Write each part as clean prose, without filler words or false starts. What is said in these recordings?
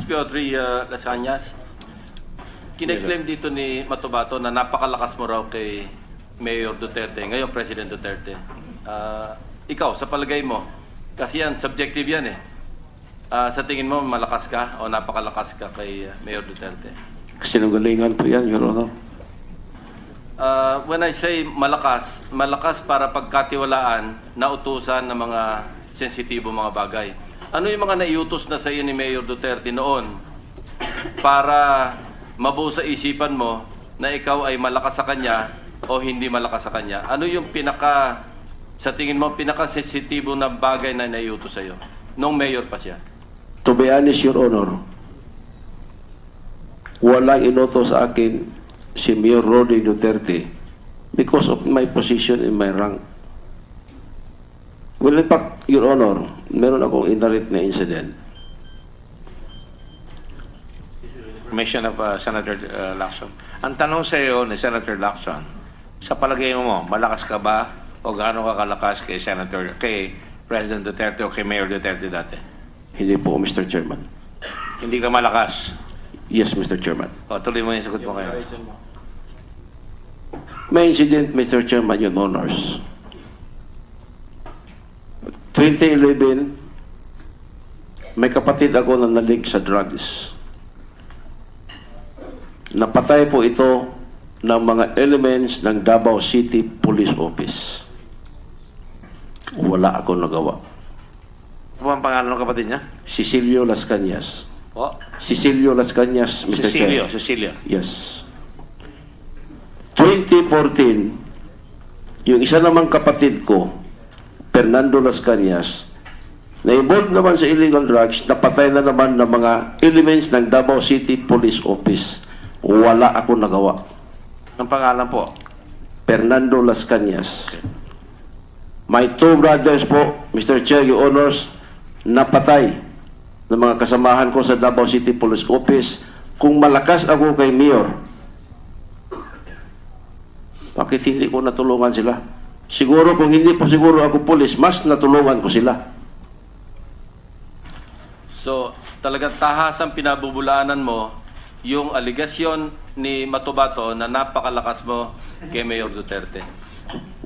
SB Audrey Las Cañas, kiniklaim dito ni Matubato na napakalakas mo raw kay Mayor Duterte, ngayon President Duterte. Ikaw, sa palagay mo, kasi yan, subjective yan eh. Sa tingin mo, malakas ka o napakalakas ka kay Mayor Duterte? Sinungalingan po yan, Your Honor. When I say malakas, malakas para pagkatiwalaan na utusan ng mga sensitibo mga bagay. Ano yung mga naiutos na sa iyo ni Mayor Duterte noon para mabuo sa isipan mo na ikaw ay malakas sa kanya o hindi malakas sa kanya? Ano yung sa tingin mo, pinaka-sensitibo na bagay na naiutos sa iyo nung mayor pa siya? To be honest, Your Honor, walang inutos sa akin si Mayor Rody Duterte because of my position in my rank. Well, in fact, Your Honor, meron akong indirect na incident. Mission of Senator Lacson. Ang tanong sa iyo ni Senator Lacson, sa palagay mo, malakas ka ba o gaano ka kalakas kay President Duterte o kay Mayor Duterte dati? Hindi po, Mr. Chairman. Hindi ka malakas? Yes, Mr. Chairman. O, tuloy mo yung sagot mo kayo. May incident, Mr. Chairman, Your Honors. 2011, may kapatid ako na nalig sa drugs. Napatay po ito ng mga elements ng Davao City Police Office. Wala ako nagawa. Ano ang pangalan ng kapatid niya? Cecilio Las Cañas. O, Cecilio Las Cañas, Mr. Chair. Cecilio. Yes. 2014, yung isa namang kapatid ko, Fernando Las Cañas, na-involved naman sa illegal drugs, napatay na naman ng mga elements ng Davao City Police Office. Wala ako nagawa. Ang pangalan po? Fernando Las Cañas. My two brothers po, Mr. Chair, Your Honors, napatay ng mga kasamahan ko sa Davao City Police Office. Kung malakas ako kay Mayor, bakit hindi ko natulungan sila? Siguro kung hindi po siguro ako pulis, mas natulungan ko sila. So, talagang tahasang pinabubulaanan mo yung aligasyon ni Matubato na napakalakas mo kay Mayor Duterte.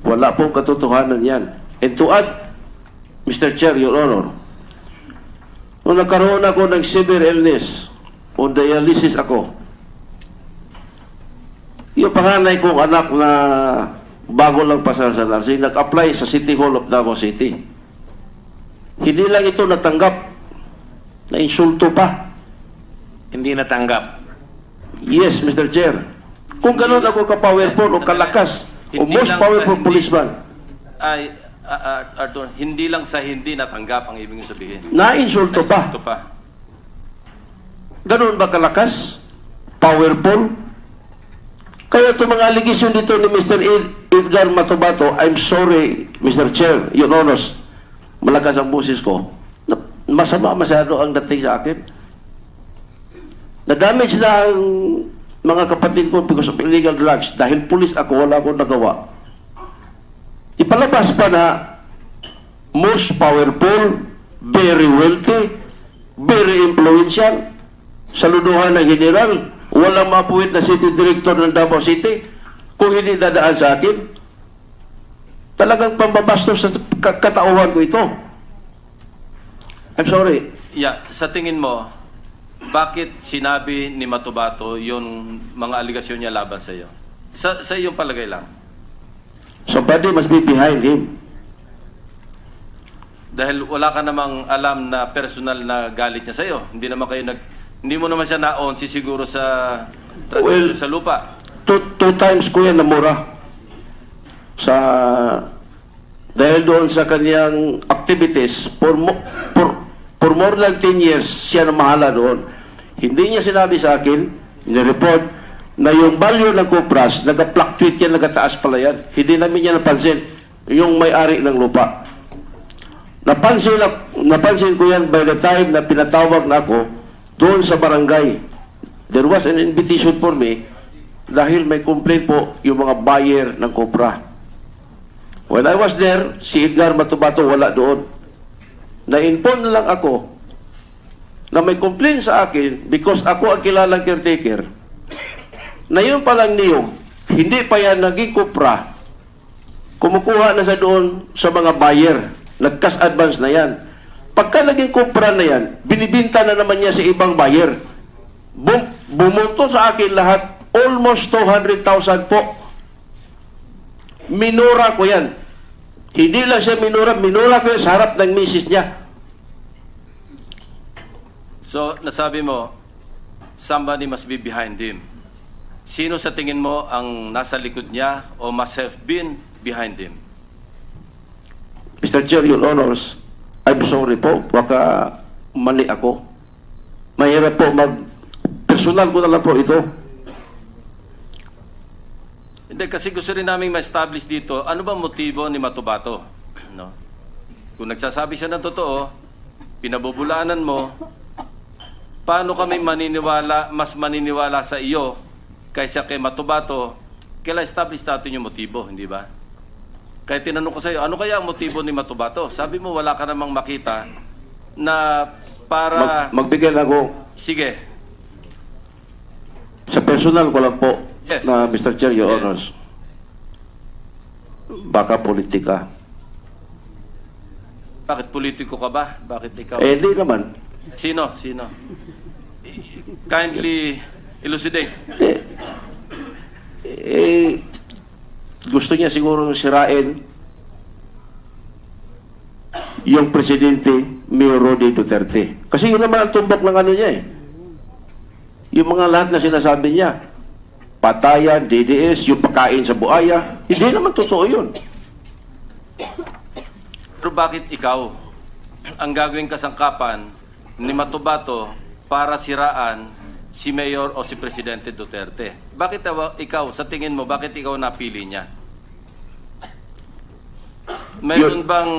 Wala pong katotohanan yan. And to add, Mr. Chair, Your Honor, nung nagkaroon ako ng severe illness, on dialysis ako, yung panganay kong anak na bago lang pasar sa nursing, nag-apply sa City Hall of Davao City. Hindi lang ito natanggap, na-insulto pa. Hindi natanggap. Yes, Mr. Chair. Kung gano'n ako ka-powerful o kalakas, o Hindi most lang powerful sa policeman, Arthur, hindi lang sa hindi natanggap ang ibig sabihin. na-insulto pa. Ito pa. Gano'n ba kalakas? Powerful? Kaya itong mga allegation dito ni Mr. Edgar Matubato, I'm sorry, Mr. Chair, Your Honors, malakas ang boses ko. Masama masyado ang dating sa akin. Na-damage na ang mga kapatid ko because of illegal drugs. Dahil pulis ako, wala akong nagawa. Ipalabas pa na most powerful, very wealthy, very influential, saluduhan ng general, walang mapuwit na city director ng Davao City kung hindi dadaan sa akin. Talagang pambabastos sa katauhan ko ito. I'm sorry. Yeah, sa tingin mo, bakit sinabi ni Matubato yung mga aligasyon niya laban sa iyo? Sa iyong palagay lang. Somebody must be behind him. Dahil wala ka namang alam na personal na galit niya sa iyo. Hindi mo naman siya na-onsi siguro sa Well, sa lupa. Two times ko yan namura dahil doon sa kanyang activities for more than 10 years siya na mahala doon. Hindi niya sinabi sa akin, ni-report na yung value ng Kupras nag-fluctuate yan, nagataas pala yan. Hindi namin niya napansin yung may-ari ng lupa. Napansin ko yan by the time na pinatawag na ako doon sa barangay. There was an invitation for me dahil may complaint po yung mga buyer ng Cobra. When I was there, si Edgar Matubato wala doon. Na-inform lang ako na may complaint sa akin because ako ang kilalang caretaker na yun palang niyog, hindi pa yan naging kupra, kumukuha na sa doon sa mga buyer, nag-cash advance na yan. Pagka naging kupra na yan, binibinta na naman niya sa ibang buyer. Bumunto sa akin lahat, almost 200,000 po. Minura ko yan. Hindi lang siya minura ko yan sa harap ng misis niya. So, nasabi mo, somebody must be behind him. Sino sa tingin mo ang nasa likod niya o must have been behind him? Mr. Chair, Your Honors, I'm sorry po, baka mali ako. Mahirap po personal ko na lang po ito. Hindi, kasi gusto rin namin ma-establish dito, ano ba motibo ni Matubato? No? Kung nagsasabi siya ng totoo, pinabubulaanan mo, paano kami mas maniniwala sa iyo kaysa kay Matubato? Kailan establish natin yung motibo, hindi ba? Kaya tinanong ko sa iyo, ano kaya ang motibo ni Matubato? Sabi mo, wala ka namang makita na para... Magbigay na ako Sige. sa personal ko lang po, Yes. na Mr. Chair, Your Yes. Honors. Baka politika. Bakit politiko ka ba? Bakit ikaw? Di naman. Sino? Kindly elucidate. Gusto niya siguro sirain yung presidente Mayor Rody Duterte. Kasi yun naman ang tumbok ng ano niya eh. Yung mga lahat na sinasabi niya, patayan, DDS, yung pagkain sa buaya, hindi naman totoo yun. Pero bakit ikaw ang gagawing kasangkapan ni Matubato para siraan si Mayor o si Presidente Duterte? Bakit ikaw, sa tingin mo, bakit ikaw napili niya? Mayroon bang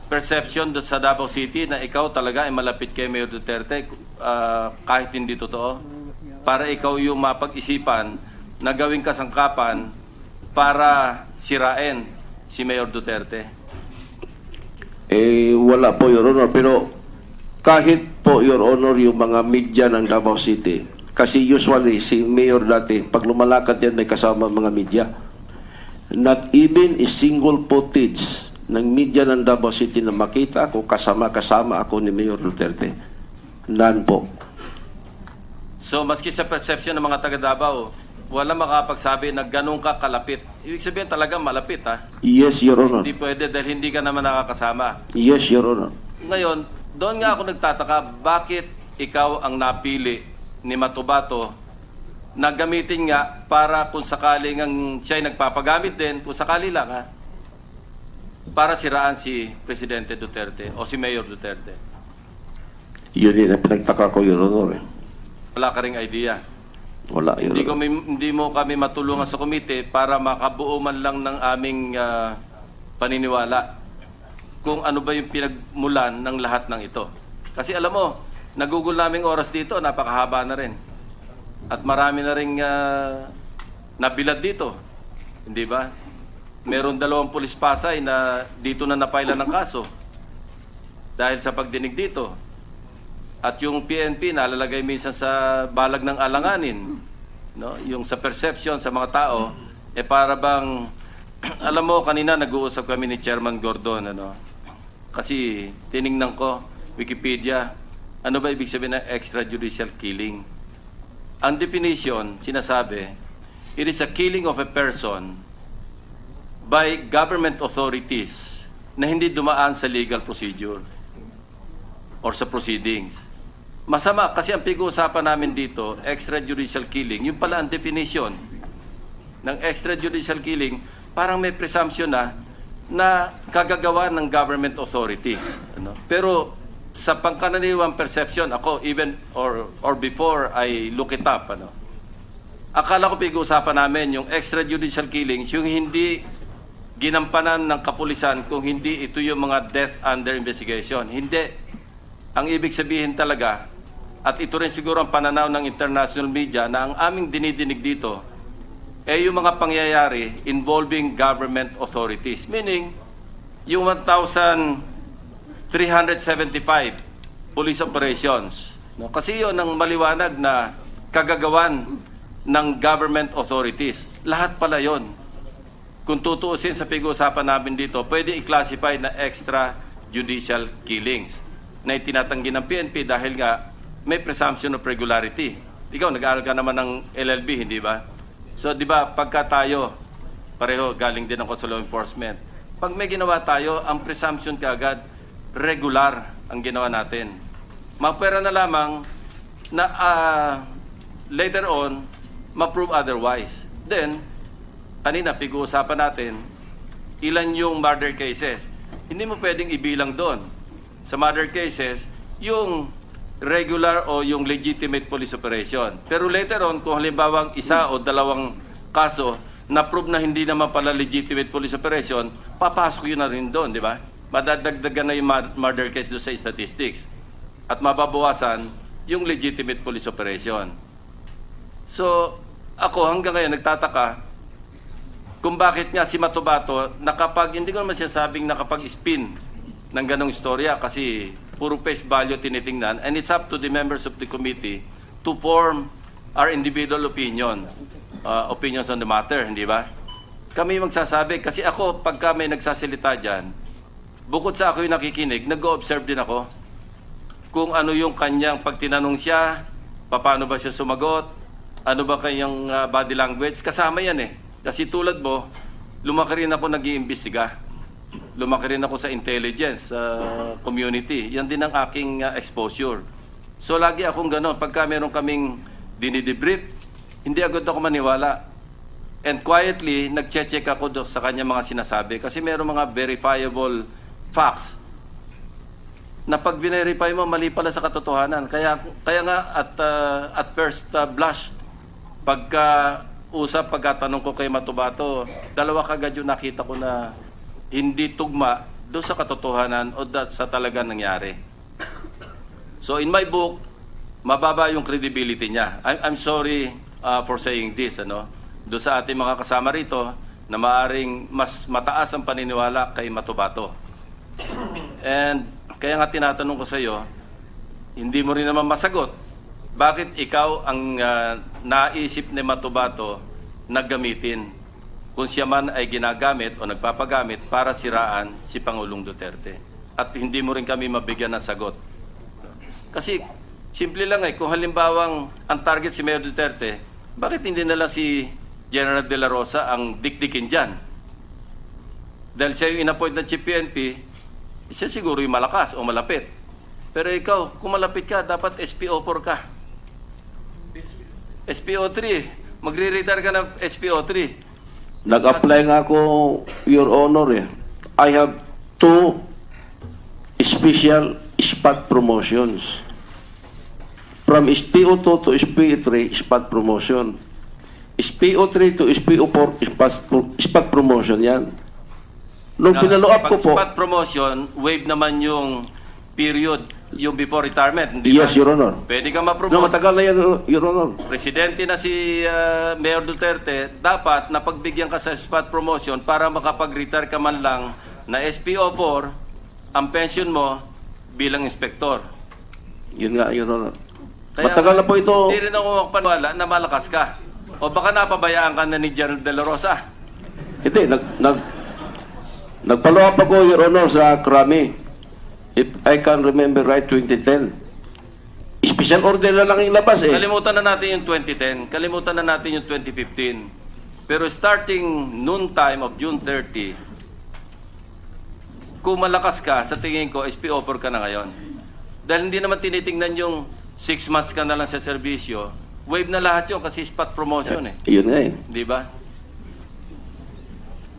perception sa Davao City na ikaw talaga ay malapit kay Mayor Duterte kahit hindi totoo? Para ikaw yung mapag-isipan na gawing kasangkapan para sirain si Mayor Duterte? Wala po, Your Honor. Pero kahit po, Your Honor, yung mga media ng Davao City, kasi usually si Mayor dati, pag lumalakad yan, may kasama mga media. Not even a single footage ng media ng Davao City na makita ko kasama ako ni Mayor Duterte. None po. So, maski sa perception ng mga taga Davao, wala makapagsabi na ganun ka kalapit. Ibig sabihin talaga malapit, ha? Yes, Your Honor. Hindi pwede dahil hindi ka naman nakakasama. Yes, Your Honor. Ngayon, doon nga ako nagtataka, bakit ikaw ang napili ni Matubato na gamitin nga para kung sakaling ang siya'y nagpapagamit din, kung sakali lang, ha? Para siraan si Presidente Duterte o si Mayor Duterte. Yun din ang pinagtaka ko, Your Honor. Wala ka ring idea. Wala, Your Honor. Hindi mo kami matulungan sa komite para makabuo man lang ng aming paniniwala kung ano ba yung pinagmulan ng lahat ng ito. Kasi alam mo, nagugol naming oras dito, napakahaba na rin. At marami na rin nabilad dito. Hindi ba? Meron 2 pulis Pasay na dito na napailan ng kaso dahil sa pagdinig dito. At yung PNP nalalagay minsan sa balag ng alanganin, no? Yung sa perception sa mga tao, para bang alam mo, kanina nag-uusap kami ni Chairman Gordon, ano? Kasi tiningnan ko Wikipedia, ano ba ibig sabihin ng extrajudicial killing? Ang definition, sinasabi, it is a killing of a person by government authorities na hindi dumaan sa legal procedure or sa proceedings. Masama kasi ang pag-uusapan namin dito, extrajudicial killing, yung pala ang definition ng extrajudicial killing, parang may presumption na kagagawa ng government authorities. Ano? Pero sa pangkaraniwang perception, ako even or before I look it up, ano, akala ko pag-uusapan namin yung extrajudicial killings, yung hindi ginampanan ng kapulisan kung hindi ito yung mga death under investigation. Hindi. Ang ibig sabihin talaga, at ito rin siguro ang pananaw ng international media, na ang aming dinidinig dito yung mga pangyayari involving government authorities. Meaning, yung 1,375 police operations. No? Kasi yun ang maliwanag na kagagawan ng government authorities. Lahat pala yon. Kung tutuusin sa pag-uusapan namin dito, pwede i-classify na extrajudicial killings na itinatanggi ng PNP dahil nga may presumption of regularity. Ikaw, nag-aaral ka naman ng LLB, hindi ba? So, di ba, pagka tayo, pareho galing din ng Consular Enforcement, pag may ginawa tayo, ang presumption kaagad, regular ang ginawa natin. Mapera na lamang na later on, ma-prove otherwise. Then, kanina, pag-uusapan natin, ilan yung murder cases. Hindi mo pwedeng ibilang doon. Sa murder cases, yung regular o yung legitimate police operation. Pero later on, kung halimbawang isa o dalawang kaso, na-prove na hindi naman pala legitimate police operation, papasok yun na rin doon, di ba? Madadagdagan na yung murder case doon sa statistics. At mababawasan yung legitimate police operation. So, ako hanggang ngayon nagtataka kung bakit nga si Matubato hindi ko naman sinasabing nakapag-spin ng ganong istorya kasi puro face value tinitingnan, and it's up to the members of the committee to form our individual opinions on the matter, hindi ba? Kami magsasabi, kasi ako pagka may nagsasalita dyan, bukod sa ako yung nakikinig, nag-observe din ako kung ano yung kanyang pag tinanong siya, paano ba siya sumagot, ano ba kanyang body language, kasama yan eh. Kasi tulad mo, lumaki rin ako nag-iimbestiga. Lumaki rin ako sa intelligence community. Yan din ang aking exposure. So lagi akong gano'n. Pagka meron kaming dinidebrief, hindi agad ako maniwala. And quietly, nag-check ako sa kanya mga sinasabi. Kasi meron mga verifiable facts na pag binerify mo, mali pala sa katotohanan. Kaya nga at first blush, pagkatanong ko kay Matubato, dalawa kagad yung nakita ko na hindi tugma doon sa katotohanan o sa talaga nangyari. So in my book, mababa yung credibility niya. I'm sorry for saying this, doon sa ating mga kasama rito na maaring mas mataas ang paniniwala kay Matubato. And kaya nga tinatanong ko sa iyo, hindi mo rin naman masagot. Bakit ikaw ang naisip ni Matubato na gamitin kung siya man ay ginagamit o nagpapagamit para siraan si Pangulong Duterte? At hindi mo rin kami mabigyan ng sagot. Kasi simple lang kung halimbawang ang target si Mayor Duterte, bakit hindi na lang si General De La Rosa ang dikdikin dyan? Dahil siya yung in-appoint ng Chief PNP, siya siguro yung malakas o malapit. Pero ikaw, kung malapit ka, dapat SPO4 ka. SPO3. Magre-retire ka ng SPO3. Nag-apply nga ako, Your Honor. I have 2 special spot promotions. From SPO2 to SPO3, spot promotion. SPO3 to SPO4, spot promotion yan. Nung pinalo up ko po... Pag spot promotion, waive naman yung period, yung before retirement. Hindi Yes, ba? Your Honor. Pwede ka ma-promote. No, matagal na yan, Your Honor. Presidente na si Mayor Duterte, dapat napagbigyan ka sa spot promotion para makapag-retire ka man lang na SPO4, ang pension mo bilang inspektor. Yun nga, Your Honor. Kaya, matagal na po ito. Hindi rin ako makapaniwala na malakas ka. O baka napabayaan ka na ni General De La Rosa. Hindi, nagpalo up ako, Your Honor, sa Krami. If I can remember right, 2010. Special order na lang yung labas eh. Kalimutan na natin yung 2010. Kalimutan na natin yung 2015. Pero starting noon time of June 30, kung malakas ka, sa tingin ko, SPO4 ka na ngayon. Dahil hindi naman tinitingnan yung 6 months ka na lang sa serbisyo. Wave na lahat yun kasi spot promotion eh. Yun nga eh. Di ba?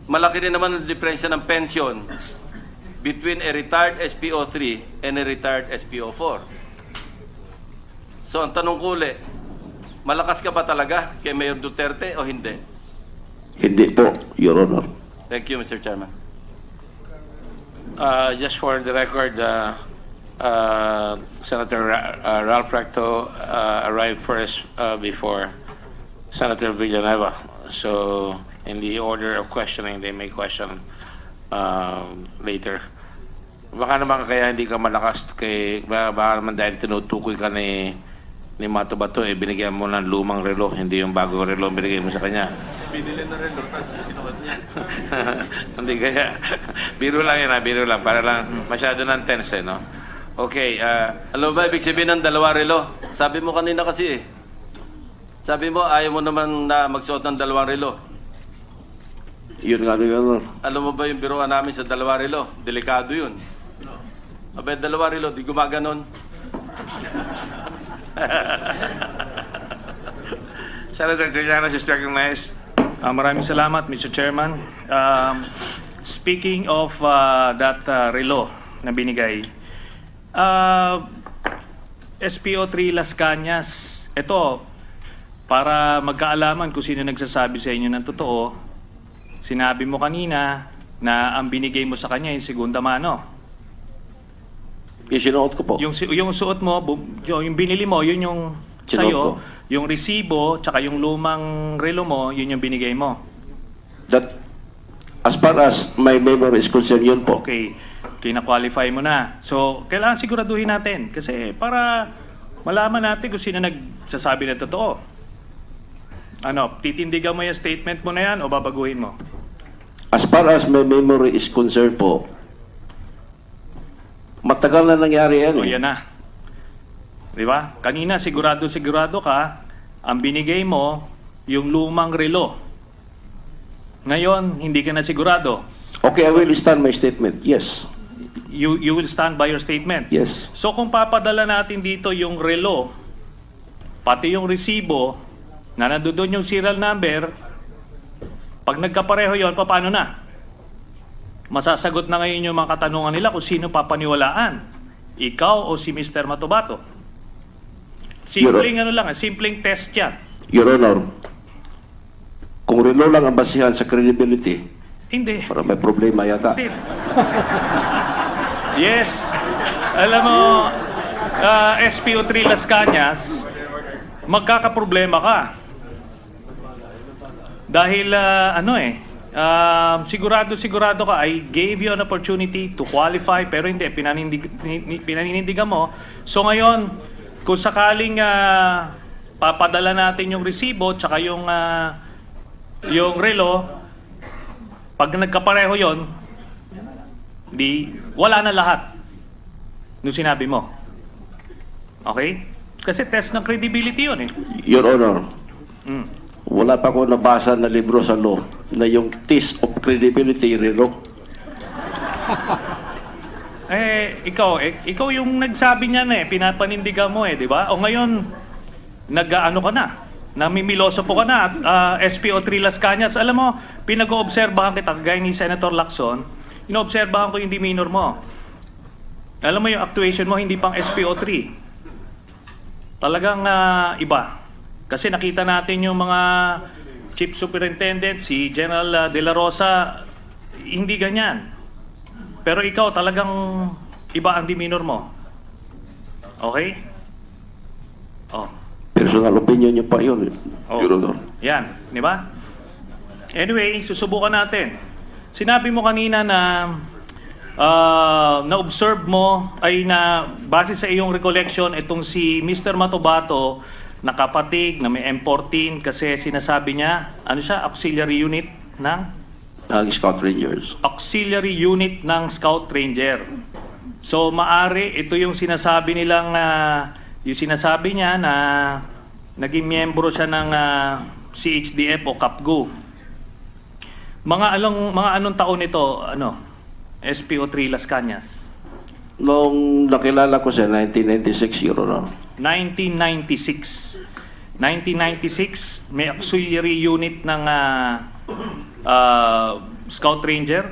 Malaki rin naman ang diferensya ng pension between a retired SPO3 and a retired SPO4. So, ang tanong ko ulit, malakas ka ba talaga kay Mayor Duterte o hindi? Hindi po, Your Honor. Thank you, Mr. Chairman. Just for the record, Senator Ralph Recto arrived first before Senator Villanueva. So, in the order of questioning, they may question later. Baka naman kaya hindi ka malakas baka naman dahil tinutukoy ka ni Mato Bato, binigyan mo ng lumang relo, hindi yung bagong relo binigay mo sa kanya. Binili na rin, tapos sinukat niya. Hindi kaya. Biro lang yun, biro lang. Para lang masyado ng tense, no? Okay, Alam mo ba, ibig sabihin ng dalawa relo? Sabi mo kanina kasi Sabi mo, ayaw mo naman na magsuot ng dalawang relo. Yun nga, Your Honor. Alam mo ba yung biruan namin sa dalawa relo? Delikado yun. Abay, dalawa relo, di gumaganon. Senator Trillanes is recognized. Maraming salamat, Mr. Chairman. Speaking of that relo na binigay, SPO3 Las Cañas, ito, para magkaalaman kung sino nagsasabi sa inyo ng totoo, sinabi mo kanina na ang binigay mo sa kanya yung segunda mano. Yung sinuot ko po. Yung suot mo, yung binili mo, yun yung Sinuot sa'yo. ko. Yung resibo, tsaka yung lumang relo mo, yun yung binigay mo. That, as far as my memory is concerned, yun po. Okay, kina-qualify mo na. So, kailangan siguraduhin natin kasi para malaman natin kung sino nagsasabi na totoo. Ano, titindigan mo yung statement mo na yan o babaguhin mo? As far as my memory is concerned po, matagal na nangyari yan. O eh. yan na. Di ba? Kanina sigurado ka, ang binigay mo yung lumang relo. Ngayon, hindi ka na sigurado. Okay, I will stand my statement. Yes. You will stand by your statement. Yes. So kung papadala natin dito yung relo, pati yung resibo, na nandoon yung serial number, pag nagkapareho yon, paano na? Masasagot na ngayon yung mga katanungan nila kung sino papaniwalaan. Ikaw o si Mr. Matobato. Simpleng ano lang, simpleng test yan. Your Honor, kung relo lang ang basihan sa credibility, Hindi. para may problema yata. Hindi. Yes. Alam mo, SPO3 Las Cañas, magkakaproblema ka. Dahil, sigurado ka, I gave you an opportunity to qualify, pero hindi, pinaninindigan mo. So ngayon, kung sakaling papadala natin yung resibo, tsaka yung relo, pag nagkapareho yon, wala na lahat nung sinabi mo. Okay? Kasi test ng credibility yun eh. Your Honor, Mm. wala pa ako nabasa na libro sa law na yung test of credibility relo. Ikaw yung nagsabi niyan eh, pinapanindigan mo eh, di ba? O ngayon, nag-ano ka na, namimiloso po ka na, SPO3 Las Cañas. Alam mo, pinag-oobserbahan kita, gaya ni Senator Lacson, inoobserbahan ko yung demeanor mo. Alam mo yung actuation mo, hindi pang SPO3. Talagang iba. Kasi nakita natin yung mga chief superintendent, si General De La Rosa, hindi ganyan. Pero ikaw talagang iba ang demeanor mo. Okay? Oh. Personal opinion niyo pa yun, Oh. Your Honor. Yan, di ba? Anyway, susubukan natin. Sinabi mo kanina na na-observe mo ay na base sa iyong recollection itong si Mr. Matobato nakapatig na may M14 kasi sinasabi niya, ano siya, auxiliary unit ng Ang Scout Rangers. auxiliary unit ng Scout Ranger. So maari ito yung sinasabi nilang yung sinasabi niya na naging miyembro siya ng CHDF o CAPGO. Mga anong taon ito, SPO3 Las Cañas? Nung nakilala ko siya, 1996, Your Honor. 1996. 1996, may auxiliary unit ng Scout Ranger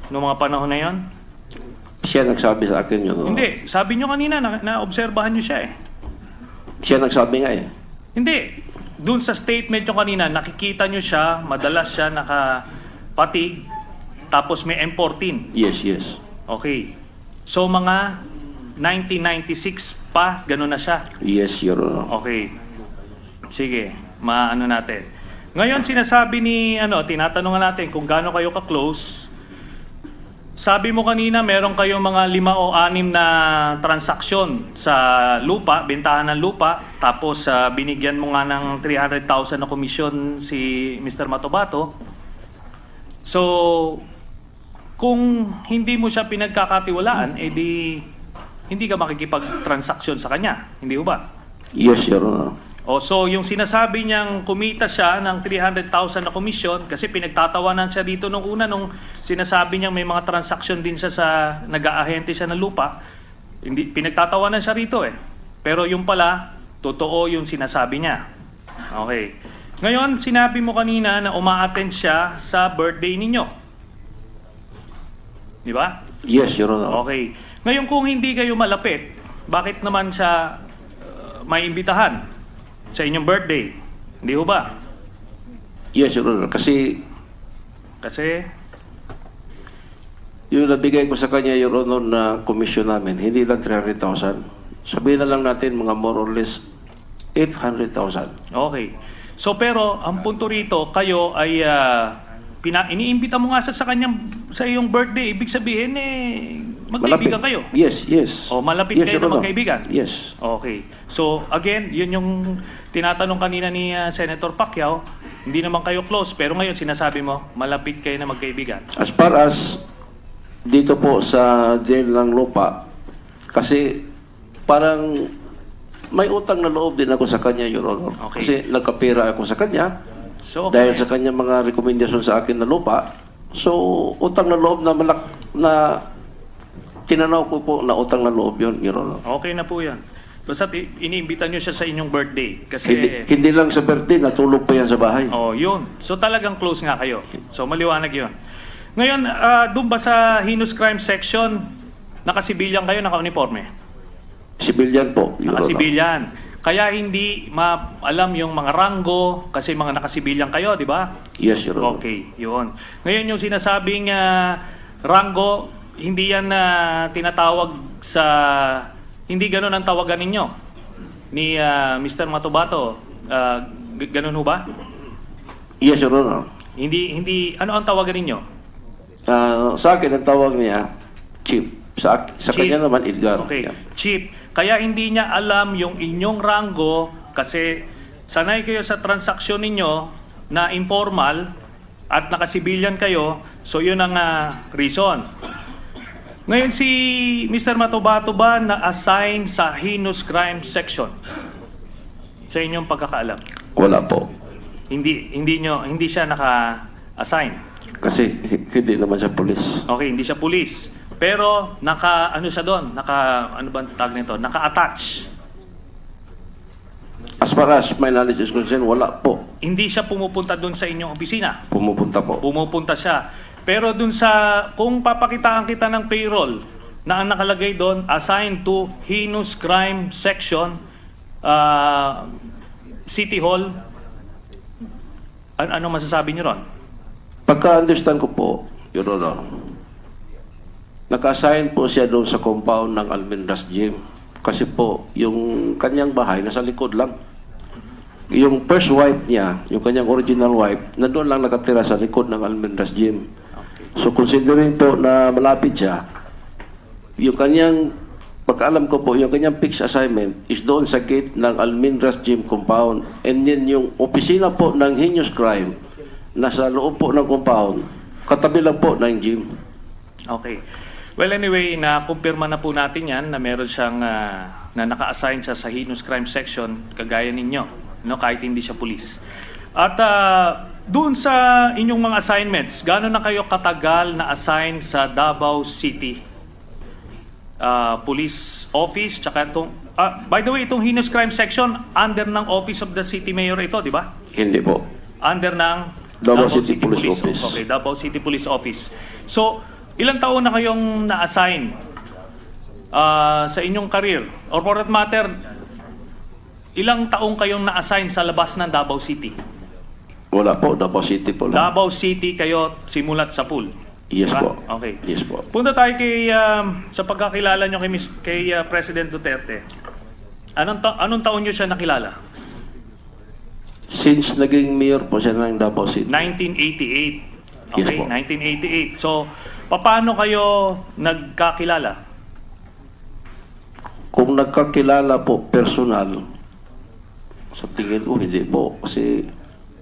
noong mga panahon na yon. Siya nagsabi sa akin yun. Hindi, sabi nyo kanina na-obserbahan nyo siya eh. Siya nagsabi nga eh. Hindi, dun sa statement nyo kanina, nakikita nyo siya, madalas siya nakapatig, tapos may M14. Yes, yes. Okay. So mga 1996 pa, gano'n na siya. Yes, Your Honor. Okay. Sige, maano natin. Ngayon sinasabi ni tinatanungan natin kung gaano kayo ka-close. sabi mo kanina meron kayong mga 5 o 6 na transaksyon sa lupa, bentahan ng lupa, tapos binigyan mo nga ng 300,000 na komisyon si Mr. Matobato. So, kung hindi mo siya pinagkakatiwalaan, edi hindi ka makikipag-transaksyon sa kanya. Hindi ba? Yes, Your Honor. So yung sinasabi niyang kumita siya ng 300,000 na komisyon kasi pinagtatawanan siya dito nung una nung sinasabi niyang may mga transaksyon din siya sa nag-aahente siya ng lupa. Hindi pinagtatawanan siya rito eh. Pero yung pala totoo yung sinasabi niya. Okay. Ngayon sinabi mo kanina na uma-attend siya sa birthday ninyo. Di ba? Yes, Your Honor. Okay. Ngayon kung hindi kayo malapit, bakit naman siya may imbitahan sa inyong birthday? Hindi ho ba? Yes, Your Honor. Kasi yung nabigay ko sa kanya, Your Honor, na komisyon namin, hindi lang 300,000. Sabihin na lang natin mga more or less 800,000. okay. So pero ang punto rito, kayo ay iniimbita mo nga sa kanyang sa iyong birthday, ibig sabihin magkaibigan kayo. Yes, yes. O malapit Yes, kayo Your na Honor. magkaibigan. Yes. Okay. So again, yun yung tinatanong kanina ni Senator Pacquiao, hindi naman kayo close pero ngayon sinasabi mo malapit kayo na magkaibigan. As far as dito po sa jail ng lupa, kasi parang may utang na loob din ako sa kanya, Your Honor. Okay. Kasi nagkapira ako sa kanya So dahil sa kanya mga rekomendasyon sa akin na lupa. So, utang na loob na tinanaw ko po na utang na loob yun, Your Honor. okay na po yan. Basta iniimbita nyo siya sa inyong birthday. Kasi, Hindi lang sa birthday, natulog pa yan sa bahay. oh, yun. So talagang close nga kayo. So maliwanag yun. Ngayon, doon ba sa heinous crime section, nakasibilyan kayo, naka-uniforme? Civilian po, Your Honor. Nakasibilyan. Kaya hindi alam yung mga ranggo kasi mga nakasibilyan kayo, di ba? Yes, Your Honor. Okay, yun. Ngayon yung sinasabing ranggo, hindi yan tinatawag sa... Hindi ganun ang tawagan ninyo ni Mr. Matobato. Ganun ho ba? Yes, Your Honor. Hindi, ano ang tawagan ninyo? Sa akin, ang tawag niya, Chief. Sa Chief. kanya naman, Edgar. Okay, Yeah. Chief. Kaya hindi niya alam yung inyong ranggo kasi sanay kayo sa transaksyon ninyo na informal at nakasibilyan kayo, so yun ang reason. Ngayon si Mr. Matobato ba na-assign sa heinous crime section? Sa inyong pagkakaalam? Wala po. Hindi siya naka-assign. Kasi hindi naman siya pulis. Okay, hindi siya pulis. Pero ano siya doon? Ano ba ang tawag nito? Naka-attach. As far as my knowledge is concerned, wala po. Hindi siya pumupunta doon sa inyong opisina. Pumupunta po. Pumupunta siya. Pero doon kung papakitaan kita ng payroll na ang nakalagay doon, assigned to heinous crime section, City Hall, ano masasabi niyo ron? Pagka-understand ko po, Your Honor, naka-assign po siya doon sa compound ng Almendras Gym. Kasi po, yung kanyang bahay nasa likod lang. Yung first wife niya, yung kanyang original wife, na doon lang nakatira sa likod ng Almendras Gym. So considering po na malapit siya, yung kanyang, pagkaalam ko po, yung kanyang fixed assignment is doon sa gate ng Almendras Gym compound. And then yung opisina po ng heinous crime, nasa loob po ng compound, katabi lang po ng gym. Okay. Well, anyway, na-kumpirma na po natin yan na meron siyang na naka-assign siya sa heinous crime section kagaya ninyo, no, kahit hindi siya police. At doon sa inyong mga assignments, gaano na kayo katagal na assign sa Davao City Police Office? Tsaka by the way, itong heinous crime section, under ng Office of the City Mayor ito, di ba? Hindi po. Under ng Davao City Police Office. Okay, Davao City Police Office. So, ilang taon na kayong na-assign sa inyong career? Or for that matter, ilang taong kayong na-assign sa labas ng Davao City? Wala po, Davao City po lang. Davao City kayo simulat sa pool? Yes Diba? po. Okay. Yes po. Punta tayo sa pagkakilala nyo kay President Duterte. Anong taon nyo siya nakilala? Since naging mayor po siya ng Davao City. 1988. Yes Okay, po. 1988. So, Paano kayo nagkakilala? Kung nagkakilala po personal, sa tingin ko hindi po. Kasi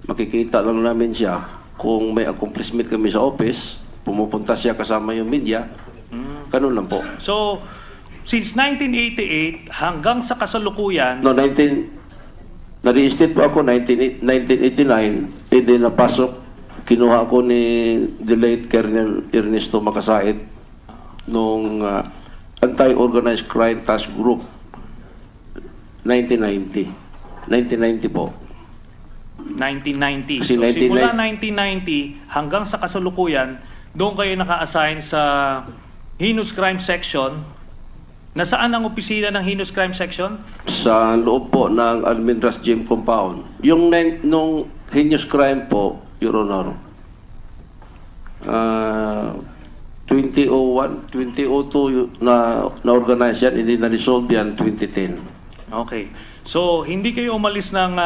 makikita lang namin siya. Kung may accomplishment kami sa office, pumupunta siya kasama yung media, ganun lang po. So, since 1988 hanggang sa kasalukuyan, No, na-reinstate po ako 1989, hindi napasok. Kinuha ko ni the late Colonel Ernesto Makasait nung Anti-Organized Crime Task Group 1990 po. 1990. Kasi So, simula 1990 1990 hanggang sa kasalukuyan, doon kayo naka-assign sa Heinous Crime Section. Nasaan ang opisina ng Heinous Crime Section? Sa loob po ng Almendras Gym Compound. Nung heinous crime po, Your Honor, 2001, 2002 na-organize yan, hindi na-resolve yan 2010. Okay. So, hindi kayo umalis ng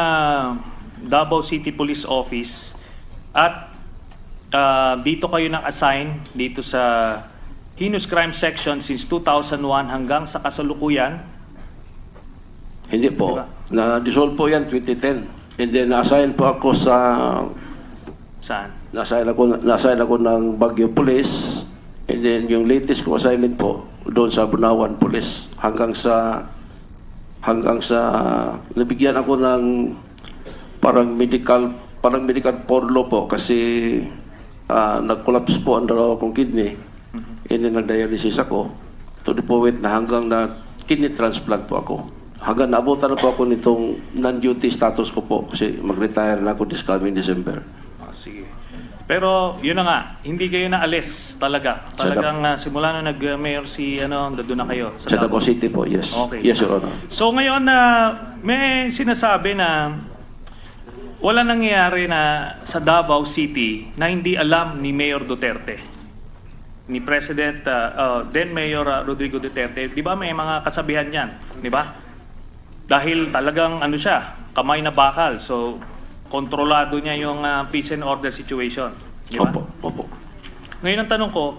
Davao City Police Office at dito kayo nang-assign dito sa Heinous Crime Section since 2001 hanggang sa kasalukuyan? Hindi po. Diba? Na-dissolve po yan 2010. And then na-assign po ako sa Saan? na-assign ako ng Baguio Police. And then yung latest ko assignment po doon sa Bunawan Police hanggang sa nabigyan ako ng parang medical porlo po kasi nag-collapse po ang dalawa kong kidney. And then nag-dialysis ako to the point na hanggang na kidney transplant po ako. Hanggang naabutan na po ako nitong non-duty status ko po kasi mag-retire na ako this coming December. Sige. Pero yun na nga, hindi kayo naalis talaga. Talagang simula nung nag-mayor si doon na kayo. Sa Davao City po, yes. Okay. Yes, Your Honor. So ngayon may sinasabi na wala nangyayari na sa Davao City na hindi alam ni Mayor Duterte, ni President, then Mayor Rodrigo Duterte. Di ba may mga kasabihan yan? Di ba? Dahil talagang siya, kamay na bakal. So, kontrolado niya yung peace and order situation. Di ba? Opo. Ngayon ang tanong ko,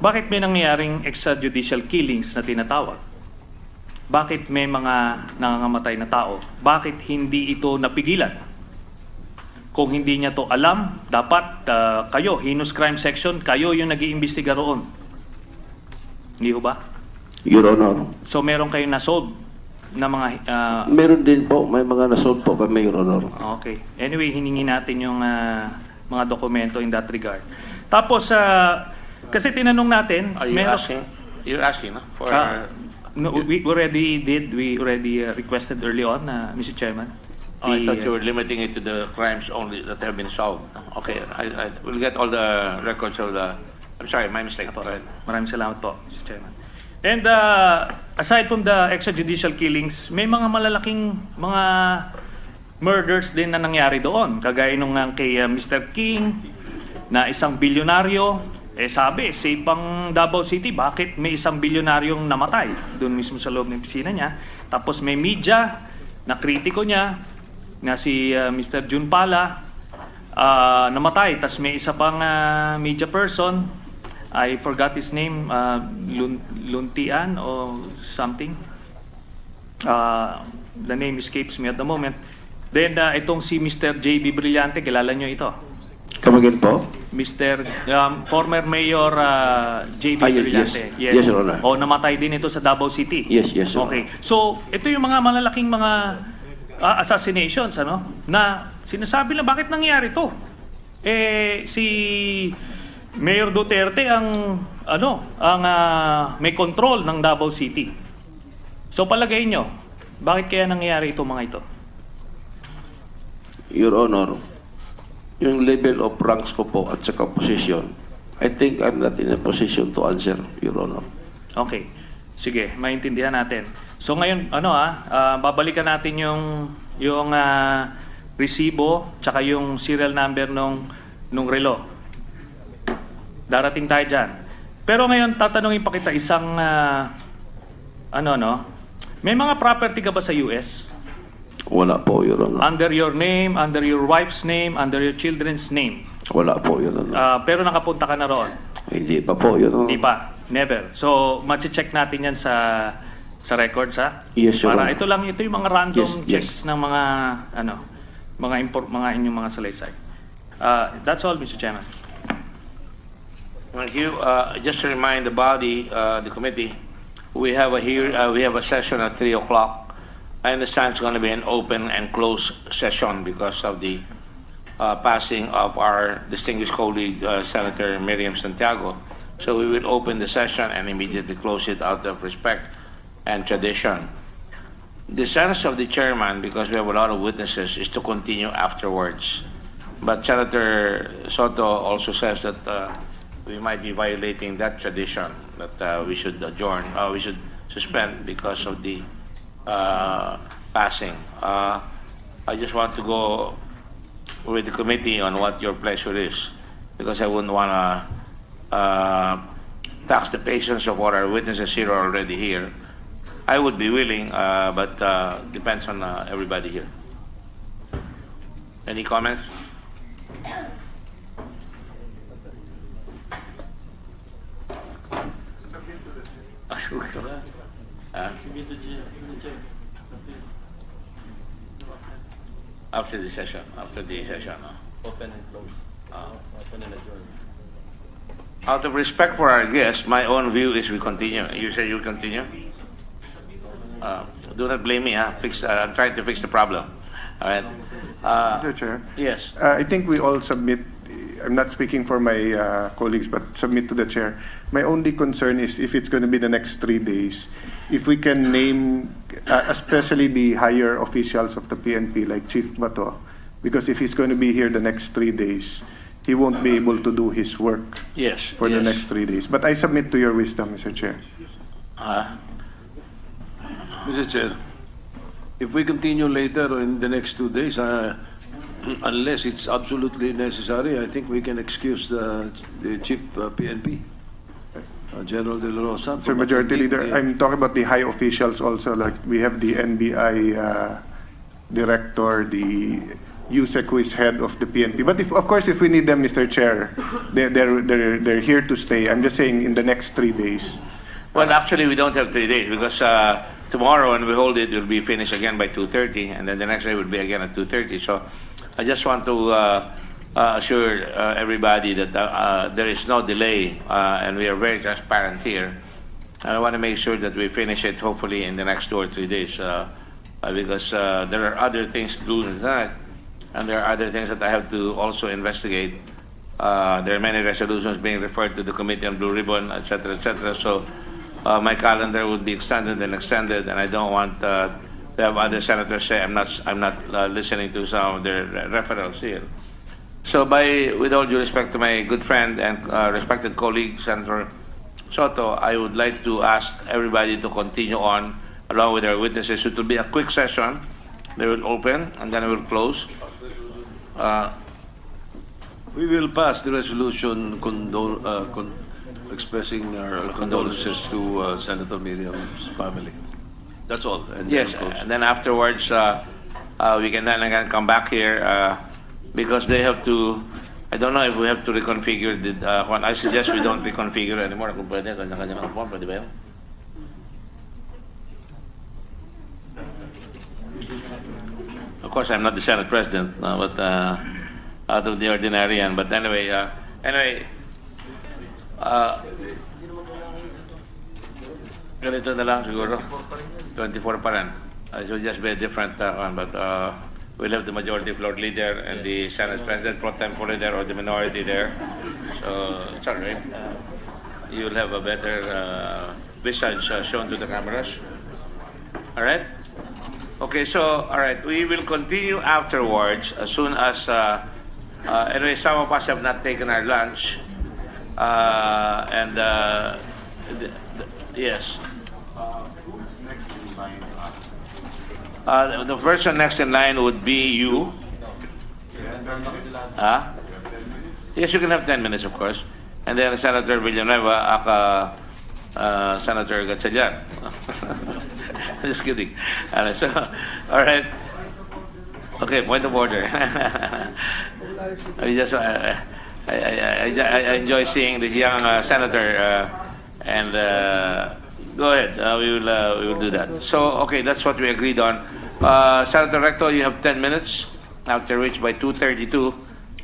bakit may nangyayaring extrajudicial killings na tinatawag? Bakit may mga nangangamatay na tao? Bakit hindi ito napigilan? Kung hindi niya to alam, dapat kayo, Heinous Crime Section, kayo yung nag-iimbestiga roon. Hindi ho ba? Your Honor. So meron kayong na-solve na mga... Meron din po, may mga nasolve po kami, Your Honor. Okay. Anyway, hiningi natin yung mga dokumento in that regard. Tapos, kasi tinanong natin... Are you asking? You're asking, no? For... No, we already did. We already requested early on, Mr. Chairman. I thought you were limiting it to the crimes only that have been solved. Okay, I will get all the records of the... I'm sorry, my mistake. Go ahead. Maraming salamat po, Mr. Chairman. And aside from the extrajudicial killings, may mga malalaking mga murders din na nangyari doon. Kagaya nung kay Mr. King, na isang bilyonaryo. Sabi, safe pang Davao City, bakit may isang bilyonaryong namatay doon mismo sa loob ng opisina niya? Tapos may media na kritiko niya, na si Mr. Jun Pala, namatay. Tapos may isa pang media person, I forgot his name, Luntian or something. The name escapes me at the moment. Then itong si Mr. J.B. Brillante, kilala nyo ito? Come again po? Mr. Former Mayor J.B. Yes. Brillante. Yes, Your Honor. Namatay din ito sa Davao City. Yes, Your Honor. Okay. So, ito yung mga malalaking mga assassinations, na sinasabi lang, bakit nangyari to? Si Mayor Duterte ang may control ng Davao City. So, palagay nyo, bakit kaya nangyari ito mga ito? Your Honor, yung level of ranks ko po at saka position, I think I'm not in a position to answer, Your Honor. Okay. Sige, maintindihan natin. So ngayon, babalikan natin yung resibo tsaka yung serial number nung relo. Darating tayo dyan. Pero ngayon, tatanungin pa kita isang, may mga property ka ba sa US? Wala po, Your Honor. Under your name, under your wife's name, under your children's name? Wala po, Your Honor. Pero nakapunta ka na roon. Hindi pa po, Your Honor. Hindi pa. Never. So, check natin yan sa records, ha? Yes, Your Para Honor. ito yung mga random Yes, yes. checks ng mga, mga inyong mga salaysay. That's all, Mr. Chairman. Thank you. Just to remind the body, the committee, we have a session at 3 o'clock. I understand it's going to be an open and closed session because of the passing of our distinguished colleague, Senator Miriam Santiago. So we will open the session and immediately close it out of respect and tradition. The sense of the chairman, because we have a lot of witnesses, is to continue afterwards. But Senator Soto also says that we might be violating that tradition, that we should adjourn, we should suspend because of the passing. I just want to go with the committee on what your pleasure is, because I wouldn't want to tax the patience of what our witnesses here are already here. I would be willing, but depends on everybody here. Any comments? After the session, Open and close. Open and adjourn. Out of respect for our guests, my own view is we continue. You say you continue? Do not blame me, huh? I'm trying to fix the problem. All right? Mr. Chair, Yes. I think we all submit, I'm not speaking for my colleagues, but submit to the chair. My only concern is if it's going to be the next 3 days, if we can name, especially the higher officials of the PNP, like Chief Bato, because if he's going to be here the next 3 days, he won't be able to do his work Yes. for the next 3 days. But I submit to your wisdom, Mr. Chair. Mr. Chair, if we continue later or in the next 2 days, unless it's absolutely necessary, I think we can excuse the chief PNP, General De La Rosa. Sir, Majority Leader, I'm talking about the high officials also, like we have the NBI director, the USEC who is head of the PNP. But of course, if we need them, Mr. Chair, they're here to stay. I'm just saying in the next 3 days. Well, actually, we don't have 3 days because tomorrow when we hold it, it will be finished again by 2:30, and then the next day will be again at 2:30. So I just want to assure everybody that there is no delay, and we are very transparent here. I want to make sure that we finish it hopefully in the next 2 or 3 days because there are other things to do tonight, and there are other things that I have to also investigate. There are many resolutions being referred to the Committee on Blue Ribbon, etc., etc. So my calendar would be extended and extended, and I don't want to have other senators say I'm not listening to some of their referrals here. So, with all due respect to my good friend and respected colleague, Senator Soto, I would like to ask everybody to continue on along with our witnesses. It will be a quick session. They will open and then we will close. We will pass the resolution expressing our condolences to Senator Miriam's family. That's all. And then Yes, close. and then afterwards, we can then again come back here because they have to. I don't know if we have to reconfigure the. I suggest we don't reconfigure anymore. Kung pwede, kanya-kanya ng form, pwede ba yun? Of course, I'm not the Senate President, but out of the ordinary. But anyway, ganito na lang siguro. 24 pa rin. It will just be a different one, but we'll have the majority floor leader and the Senate President pro tempore there or the minority there. So it's all right. You'll have a better visage shown to the cameras. All right? Okay, so, all right, we will continue afterwards as soon as, anyway, some of us have not taken our lunch. Yes. The person next in line would be you. Yes, you can have 10 minutes, of course. And then Senator Villanueva, Senator Gatchalian. Just kidding. So, all right. Okay, point of order. I enjoy seeing this young senator, and go ahead. We will do that. So, okay, that's what we agreed on. Senator Recto, you have 10 minutes. After which, by 2:32,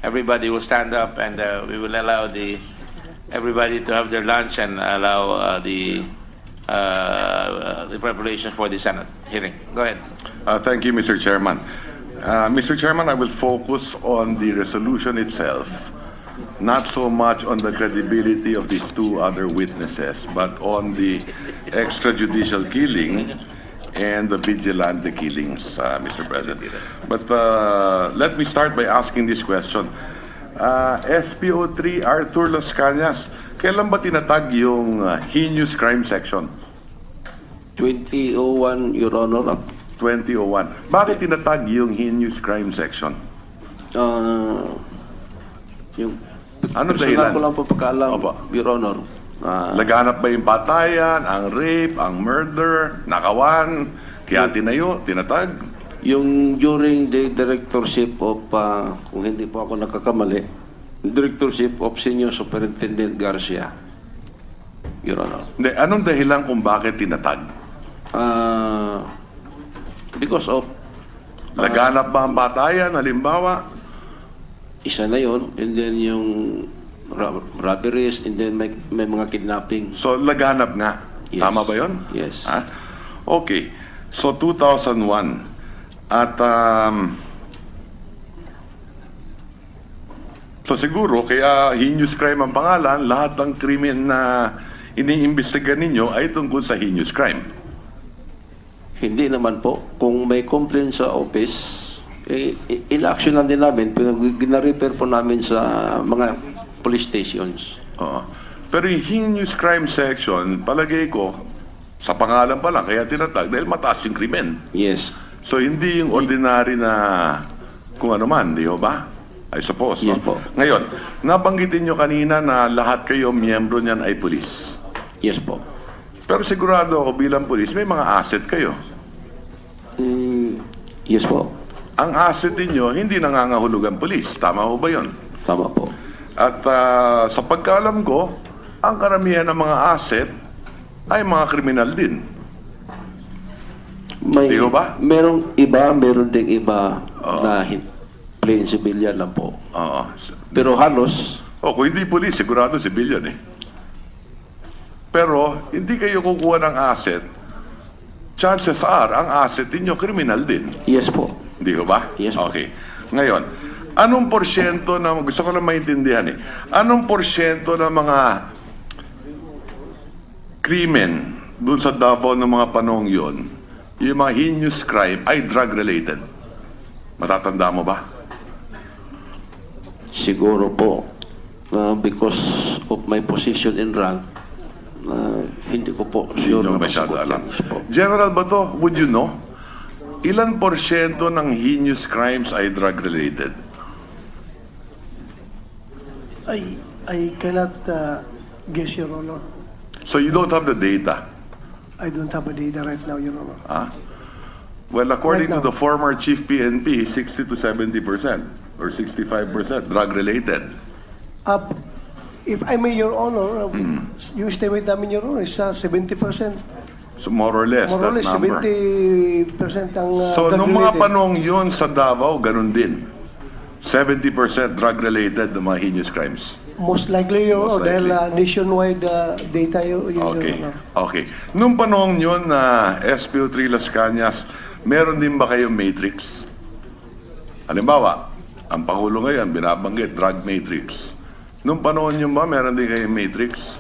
everybody will stand up, and we will allow everybody to have their lunch and allow the preparations for the Senate hearing. Go ahead. Thank you, Mr. Chairman. Mr. Chairman, I will focus on the resolution itself, not so much on the credibility of these two other witnesses, but on the extrajudicial killing and the vigilante killings, Mr. President. But let me start by asking this question. SPO3 Arthur Las Cañas, kailan ba tinatag yung heinous crime section? 2001, Your Honor. 2001. Bakit tinatag yung heinous crime section? Yung Ano personal dahilan? ko lang po pagkaalam, Opo. Your Honor. Laganap ba yung patayan, ang rape, ang murder, nakawan, kaya tinayo, tinatag? Yung during the directorship of, kung hindi po ako nakakamali, directorship of Senior Superintendent Garcia, Your Honor. Hindi, anong dahilan kung bakit tinatag? Because of Laganap ba ang patayan, halimbawa? isa na yon, and then yung robberies, and then may mga kidnapping. So, laganap nga. Yes. Tama ba yun? Yes. Ha? Okay. So, 2001. At, so siguro, kaya heinous crime ang pangalan, lahat ng krimen na iniimbestigan ninyo ay tungkol sa heinous crime. Hindi naman po. Kung may complaint sa office, in-action lang din namin. Gina-repair po namin sa mga police stations. Oo. Pero yung heinous crime section, palagay ko, sa pangalan pa lang, kaya tinatag dahil mataas yung krimen. Yes. So, hindi yung ordinary na kung ano man, di ba? I suppose. Yes No? po. Ngayon, nabanggitin nyo kanina na lahat kayo, miyembro niyan ay pulis. Yes po. Pero sigurado ako bilang pulis, may mga asset kayo. Yes po. Ang asset ninyo, hindi nangangahulog ang pulis. Tama ho ba yun? Tama po. At sa pagkaalam ko, ang karamihan ng mga asset ay mga kriminal din. May, Di ba? meron ding iba na plain civilian lang po. Oo. Pero halos, Kung hindi pulis, sigurado civilian eh. Pero, hindi kayo kukuha ng asset, chances are, ang asset ninyo kriminal din. yes po. Di ba? Yes, po. Okay. Ngayon, anong porsyento na, gusto ko lang maintindihan eh, anong porsyento ng mga krimen dun sa Davao ng mga panahong yun, yung mga heinous crime ay drug-related? Matatanda mo ba? Siguro po, because of my position in rank, hindi ko po sure Hindi nyo na masyado masagot alam. yan. Yes po. General Bato, would you know? Ilan porsyento ng heinous crimes ay drug-related? I cannot guess, Your Honor. So you don't have the data? I don't have a data right now, Your Honor. Well, according Right to now. the former chief PNP, 60 to 70% or 65% drug-related. If I may, Your Honor, yung estimate namin, Your Honor, is 70%. So more or less, More or that less, number. 70% ang So nung mga drug-related. panahong yun sa Davao, ganun din. 70% drug-related ng mga heinous crimes. Most likely, Your Most Honor, dahil likely. nationwide data, Your Okay. Honor. Okay. Nung panahong yun na SPO3 Las Cañas, meron din ba kayong matrix? Halimbawa, ang Pangulo ngayon, binabanggit, drug matrix. Nung panahon yun ba, meron din kayong matrix?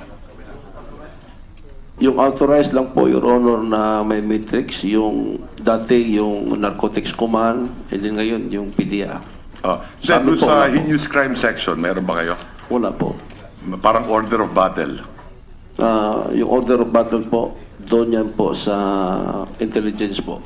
Yung authorized lang po, Your Honor, na may matrix, yung dati yung Narcotics Command, and then ngayon yung PDA. Then, Sabi doon po, sa wala po. heinous crime section, meron ba kayo? Wala po. Parang order of battle. Yung order of battle po, doon yan po sa intelligence po.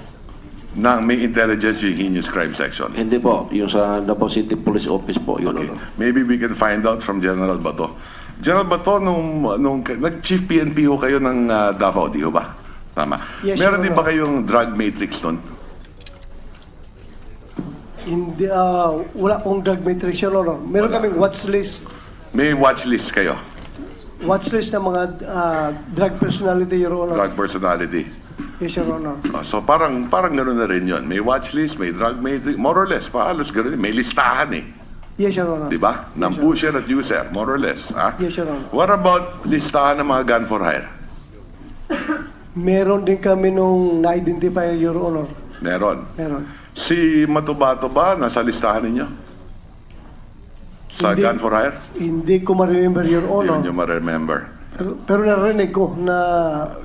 Na may intelligence yung heinous crime section. Hindi po, yung sa Davao City Police Office po, Your Okay. Honor. Maybe we can find out from General Bato. General Bato, nung nag-chief PNP ho kayo ng Davao, di ho ba? Tama. Yes, Meron Your din ba Honor. kayong drug matrix nun? Hindi, wala pong drug matrix, Your Honor. Meron Wala. kaming watch list May watch list kayo, Watchlist ng mga drug personality, Your Honor. drug personality. Yes, Your Honor. So parang gano'n na rin yun. May watch list, may drug, may more or less, halos gano'n. May listahan eh. Yes, Your Honor. Di ba? Ng pusher at user, more or less. Ha? Yes, Your Honor. What about listahan ng mga gun for hire? Meron din kami nung na-identify, Your Honor. Meron. Meron. Si Matubato ba nasa listahan ninyo? Sa Hindi. gun for hire? Hindi ko ma-remember, Your Honor. Yun yung ma-remember. Pero narinig ko na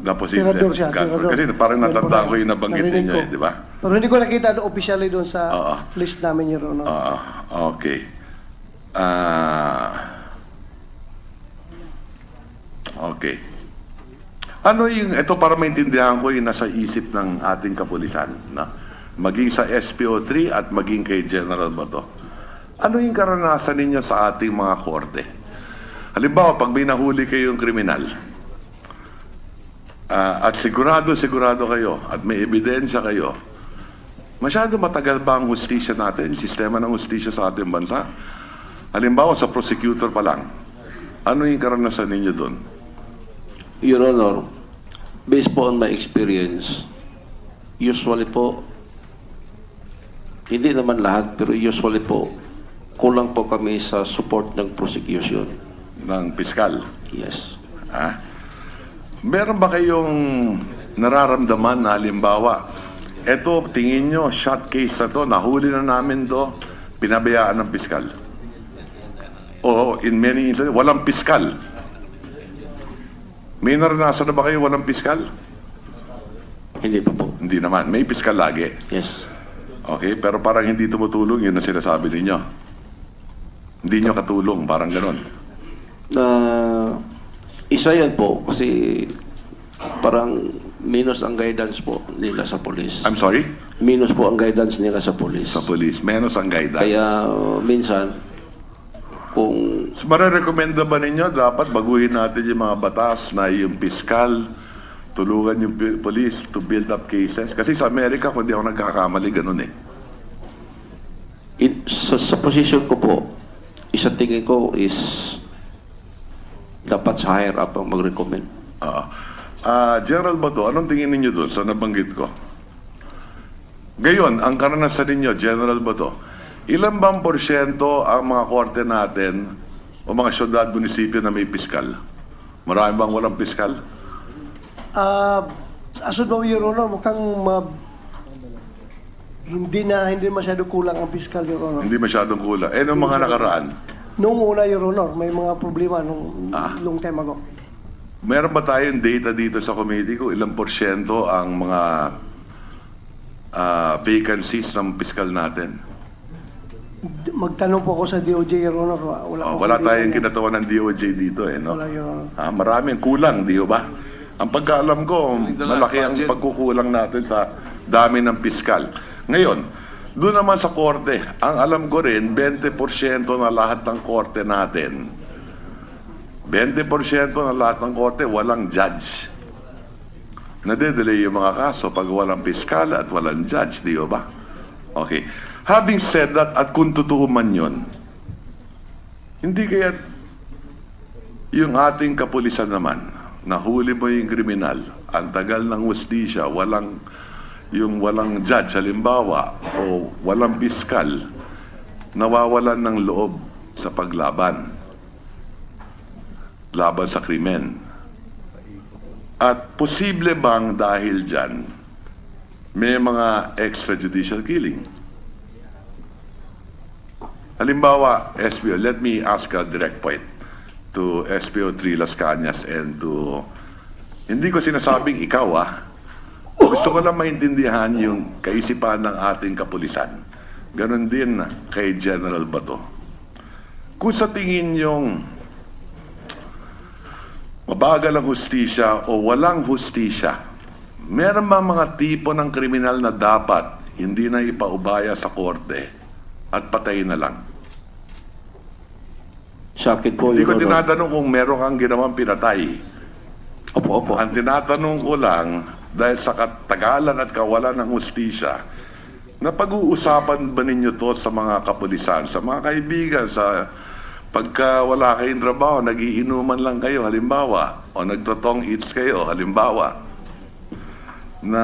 Na posible. tirador siya. Gun for- tirador. kasi parang natandaan ko yung nabanggit Narinig ninyo ko. eh, di ba? Pero hindi ko nakita officially doon sa Oo. list namin, Your Honor. Okay. Okay. Ano yung, ito para maintindihan ko yung nasa isip ng ating kapulisan, na? Maging sa SPO3 at maging kay General Bato. Ano yung karanasan ninyo sa ating mga korte? Halimbawa, pag may nahuli kayong kriminal, at sigurado kayo, at may ebidensya kayo, masyado matagal ba ang hustisya natin, yung sistema ng hustisya sa ating bansa? Halimbawa, sa prosecutor pa lang, ano yung karanasan ninyo doon? Your Honor, based po on my experience, usually po, hindi naman lahat, pero usually po, kulang po kami sa support ng prosecution. Ng piskal? Yes. Meron ba kayong nararamdaman na halimbawa, eto, tingin nyo, shot case na to, nahuli na namin to, pinabayaan ng piskal? O in many instances, walang piskal? May naranasan na ba kayo walang piskal? Hindi pa po. Hindi naman. May piskal lagi. Yes. Okay? Pero parang hindi tumutulong, yun ang sinasabi ninyo. Hindi nyo katulong, parang ganon. Isa yan po, kasi parang minus ang guidance po nila sa police. I'm sorry? Minus po ang guidance nila sa police. Sa police, menos ang guidance. Kaya minsan, kung So, marirekomenda ba ninyo dapat baguhin natin yung mga batas na yung piskal, tulungan yung police to build up cases? Kasi sa Amerika, kung di ako nagkakamali, ganun eh. sa position ko po, isa tingin ko is dapat sa higher up ang mag-recommend. General Bato, anong tingin ninyo doon sa nabanggit ko? Ngayon, ang karanasan ninyo, General Bato, ilan bang porsyento ang mga korte natin o mga syudad, munisipyo na may piskal? Marami bang walang piskal? Asod mo, Your Honor, mukhang hindi masyado kulang ang fiscal, Your Honor. Hindi masyadong kulang. Eh, nung mga nakaraan, Noong una, Your Honor, may mga problema nung long time ago. meron ba tayong data dito sa committee kung ilang porsyento ang mga vacancies ng piskal natin? Magtanong po ako sa DOJ, Your Honor. Wala tayong kinatawan ng DOJ dito eh, no? Wala, Your Honor. Maraming kulang, di ba? Ang pagkaalam ko, malaki ang pagkukulang natin sa dami ng piskal. Ngayon, doon naman sa korte, ang alam ko rin, 20% na lahat ng korte natin, 20% na lahat ng korte, walang judge. Nade-delay yung mga kaso pag walang piskal at walang judge, di ba? Okay. Having said that, at kung totoo man yun, hindi kaya yung ating kapulisan naman, nahuli mo yung kriminal, ang tagal ng hustisya, walang judge, halimbawa, o walang piskal, nawawalan ng loob sa paglaban, laban sa krimen. At posible bang dahil dyan, may mga extrajudicial killing? Halimbawa, SPO, let me ask a direct point to SPO3 Las Cañas and to, hindi ko sinasabing ikaw gusto ko lang maintindihan yung kaisipan ng ating kapulisan. Ganon din kay General Bato. Kung sa tingin yung mabagal ang hustisya o walang hustisya, meron ba mga tipo ng kriminal na dapat hindi na ipaubaya sa korte at patayin na lang? Sa akin po, Hindi ko Your Honor. tinatanong kung meron kang ginawang pinatay. Opo. Ang tinatanong ko lang, dahil sa katagalan at kawalan ng hustisya, napag-uusapan ba ninyo to sa mga kapulisan, sa mga kaibigan, sa Pagka wala kayong trabaho, nagiinuman lang kayo, halimbawa, o nagtotong eats kayo, halimbawa, na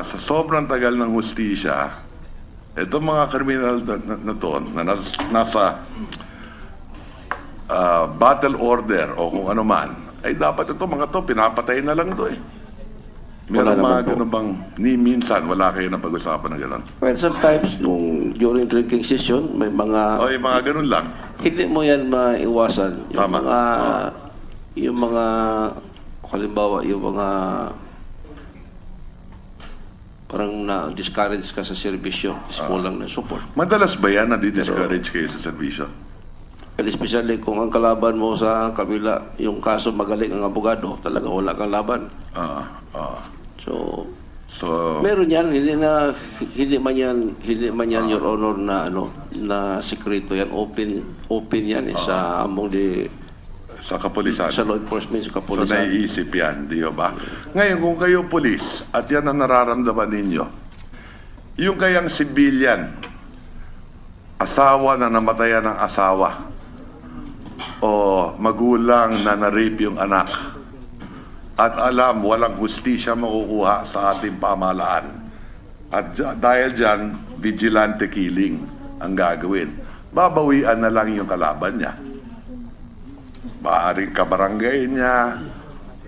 sa sobrang tagal ng hustisya, itong mga kriminal na to, na nasa battle order o kung ano man, ay dapat ito mga to, pinapatay na lang to eh. Meron Wala naman mga po. ganun bang, ni minsan, wala kayo na pag-usapan na gano'n? Well, sometimes, during drinking session, may mga... O yung mga ganun lang. Hindi mo yan maiwasan. Yung Tama. mga... Yung mga... Halimbawa, yung mga... Parang na-discourage ka sa serbisyo. Kulang ng support. Madalas ba yan na di-discourage kayo sa serbisyo? And especially kung ang kalaban mo sa kabila, yung kaso magaling ang abogado, talaga wala kang laban. So, So, meron yan, hindi man yan Your Honor na sekreto yan, open yan sa among sa kapulisan. sa law enforcement, sa So, kapulisan. naiisip yan, di ba? Ngayon, kung kayo pulis, at yan ang nararamdaman ninyo, yung kayang civilian, asawa na namatayan ng asawa, o magulang na na-rape yung anak, at alam walang hustisya makukuha sa ating pamahalaan. At dahil dyan, vigilante killing ang gagawin. Babawian na lang yung kalaban niya. Maaring kabarangay niya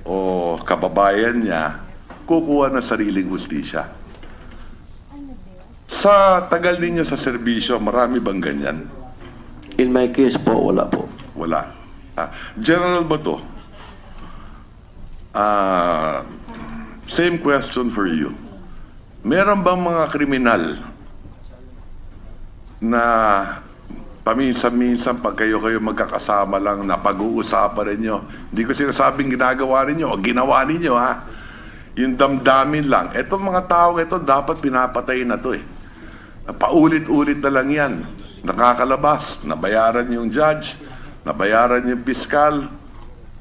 o kababayan niya, kukuha ng sariling hustisya. Sa tagal ninyo sa serbisyo, marami bang ganyan? In my case po, wala po. Wala. General Bato, same question for you. Meron bang mga kriminal na paminsan-minsan pag kayo magkakasama lang na pag-uusapan ninyo, hindi ko sinasabing ginagawa ninyo o ginawa ninyo ha, yung damdamin lang. Etong mga tao ito dapat pinapatay na to eh. Paulit-ulit na lang yan. Nakakalabas, nabayaran yung judge, nabayaran yung piskal,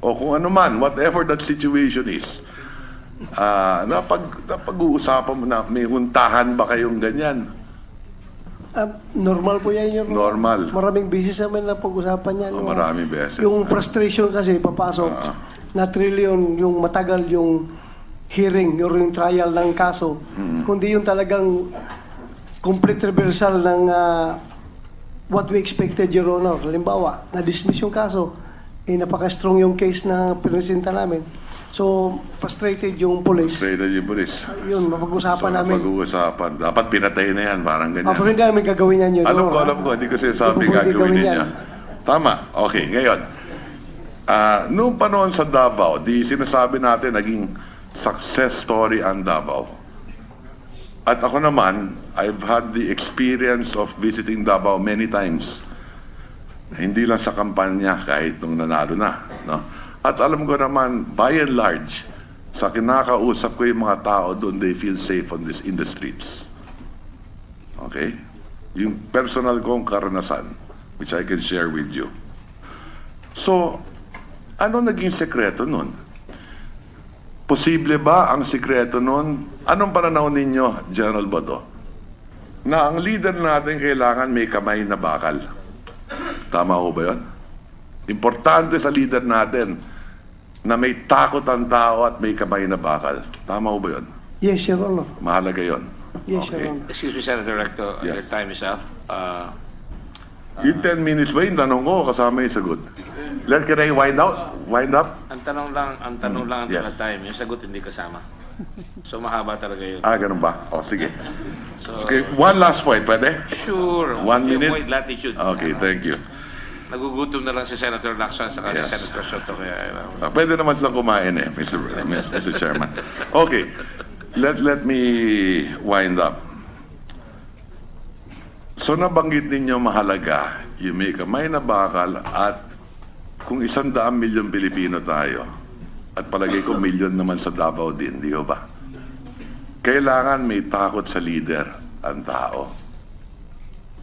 o kung ano man, whatever that situation is. Napag-uusapan mo na, may huntahan ba kayong ganyan? Normal po yan yun. Normal. Maraming beses namin na pag-usapan yan. Maraming beses. Yung frustration kasi papasok na trillion, yung matagal yung hearing or yung trial ng kaso. Kundi yung talagang complete reversal ng what we expected, Your Honor. Halimbawa, na-dismiss yung kaso. Napaka-strong yung case na pinresenta namin. So, frustrated yung police. Frustrated yung police. Yun, mapag-usapan namin. Pag-uusapan. Dapat pinatay na yan, parang ganyan. Pero hindi namin gagawin yan, Your Alam Honor. ko. Hindi ko sinasabi Hindi po pwede gagawin gawin ninyo. yan. Tama. Okay, ngayon. Noong panahon sa Davao, di sinasabi natin naging success story ang Davao. At ako naman, I've had the experience of visiting Davao many times. Hindi lang sa kampanya, kahit nung nanalo na. No? At alam ko naman, by and large, sa kinakausap ko yung mga tao doon, they feel safe in the streets. Okay? Yung personal kong karanasan, which I can share with you. So, ano naging sekreto nun? Posible ba ang sekreto nun? Anong pananaw ninyo, General Bato? Na ang leader natin kailangan may kamay na bakal. Tama ho ba yun? Importante sa leader natin na may takot ang tao at may kamay na bakal. Tama ho ba yun? Yes, Your Honor. Mahalaga yun. Yes, Your Honor. Excuse me, Senator Recto, Yes. your time is up. Yung 10 minutes ba yung tanong ko kasama yung sagot? Can I wind up? Ang tanong lang ang Yes. time, yung sagot hindi kasama. So mahaba talaga yun. Ganun ba? O, sige. So, Okay, one last point, pwede? sure. 1 minute? Avoid latitude. Okay, thank you. Nagugutom na lang si Senator Lacson sa Yes. si Senator Soto. Kaya, Pwede naman silang kumain eh, Mr. Chairman. Okay, let me wind up. So nabanggit ninyo mahalaga, yung may kamay na bakal at kung 100 milyon Pilipino tayo, at palagay ko milyon naman sa Davao din, di ba? Kailangan may takot sa leader ang tao.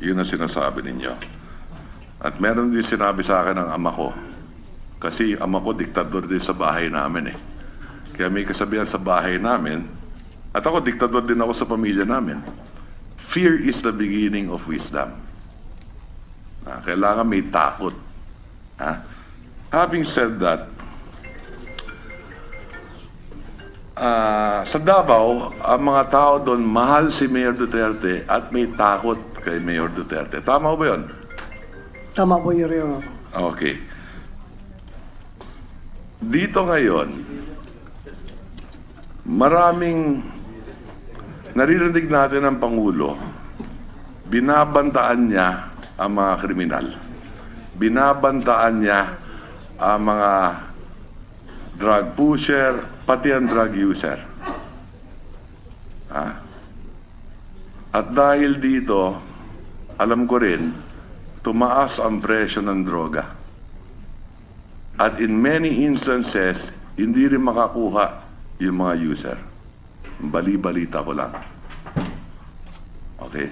Yun ang sinasabi ninyo. At meron din sinabi sa akin ng ama ko. Kasi ama ko, diktador din sa bahay namin eh. Kaya may kasabihan sa bahay namin, at ako, diktador din ako sa pamilya namin. Fear is the beginning of wisdom. Kailangan may takot Ha? Having said that, sa Davao, ang mga tao doon, mahal si Mayor Duterte at may takot kay Mayor Duterte. Tama ba yun? Tama po, Your Honor. Okay. Dito ngayon, maraming naririnig natin ng Pangulo, binabantaan niya ang mga kriminal. Binabantaan niya ang mga drug pusher, pati ang drug user. Ha? At dahil dito, alam ko rin, tumaas ang presyo ng droga. At in many instances, hindi rin makakuha yung mga user. Bali-balita ko lang. Okay?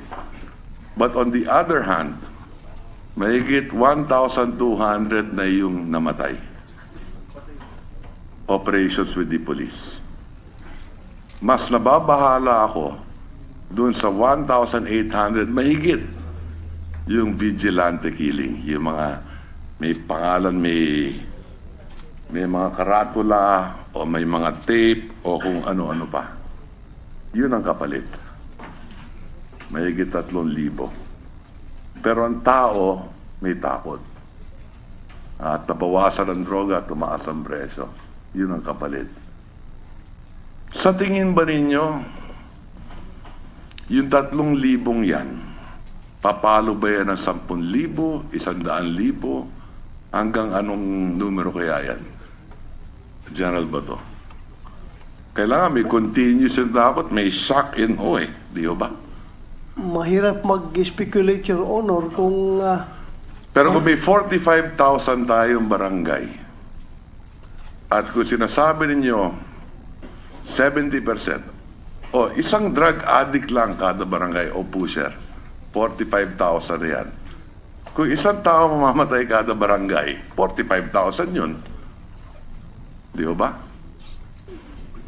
But on the other hand, mahigit 1,200 na yung namatay. Operations with the police. Mas nababahala ako doon sa 1,800 mahigit yung vigilante killing, yung mga may pangalan, may mga karatula o may mga tape o kung ano-ano pa. Yun ang kapalit. Mahigit 3,000. Pero ang tao may takot. At nabawasan ang droga, tumaas ang presyo. Yun ang kapalit. Sa tingin ba ninyo, yung 3,000 yan, papalo ba yan ng 10,000, 100,000, hanggang anong numero kaya yan? General Bato. Kailangan may continuous yung takot, may shock and awe, di ba? Mahirap mag-speculate, Your Honor, kung Pero kung may 45,000 tayong barangay, at kung sinasabi ninyo, 70%, o isang drug addict lang kada barangay o pusher, 45,000 yan. Kung isang tao mamamatay kada barangay, 45,000 yun. Di ba?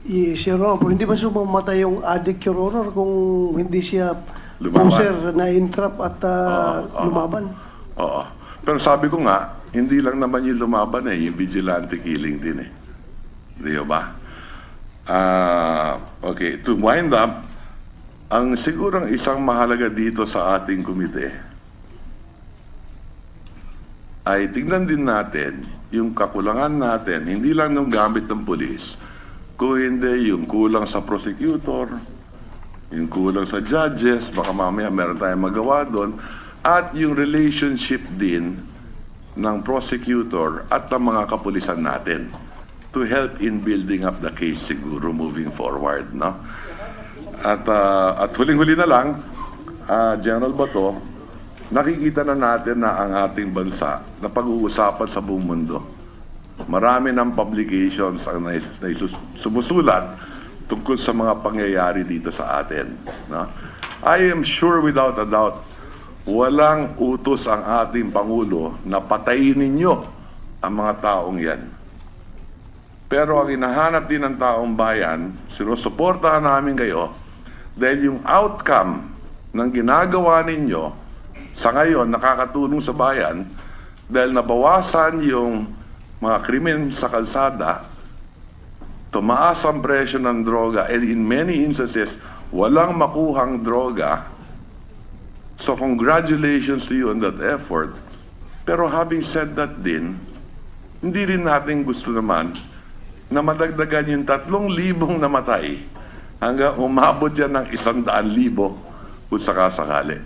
yes, Your Honor, hindi ba sumamatay yung addict, Your Honor, kung hindi siya Lumaban. poser na entrap at lumaban? Oo. Pero sabi ko nga, hindi lang naman yung lumaban yung vigilante killing din Di ba? Okay, to wind up, ang sigurong isang mahalaga dito sa ating komite ay tignan din natin yung kakulangan natin, hindi lang ng gamit ng pulis, kung hindi yung kulang sa prosecutor, yung kulang sa judges, baka mamaya meron tayong magawa doon, at yung relationship din ng prosecutor at ng mga kapulisan natin to help in building up the case siguro moving forward, no? At huling-huli na lang, General Bato, nakikita na natin na ang ating bansa na pag-uusapan sa buong mundo. Marami ng publications ang sumusulat tungkol sa mga pangyayari dito sa atin, no? I am sure without a doubt, walang utos ang ating Pangulo na patayin ninyo ang mga taong yan. Pero ang hinahanap din ng taong bayan, sinusuportahan namin kayo dahil yung outcome ng ginagawa ninyo sa ngayon nakakatulong sa bayan dahil nabawasan yung mga krimen sa kalsada, tumaas ang presyo ng droga, and in many instances, walang makuhang droga. So congratulations to you on that effort. Pero having said that din, hindi rin natin gusto naman na madagdagan yung 3,000 namatay hanggang umabot yan ng 100,000 kung sakasakali.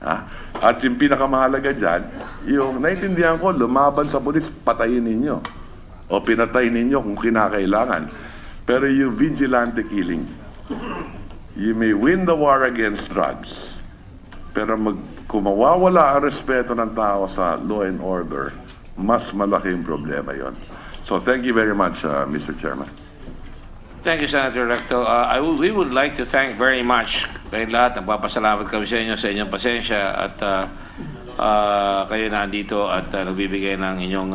Ha? At yung pinakamahalaga dyan, yung naintindihan ko, lumaban sa pulis, patayin ninyo. O pinatay ninyo kung kinakailangan. Pero yung vigilante killing, you may win the war against drugs, pero kung mawawala ang respeto ng tao sa law and order, mas malaking problema yon. So thank you very much, Mr. Chairman. Thank you, Senator Recto. We would like to thank very much kayong lahat. Nagpapasalamat kami sa inyo, sa inyong pasensya at kayo nandito at nagbibigay ng inyong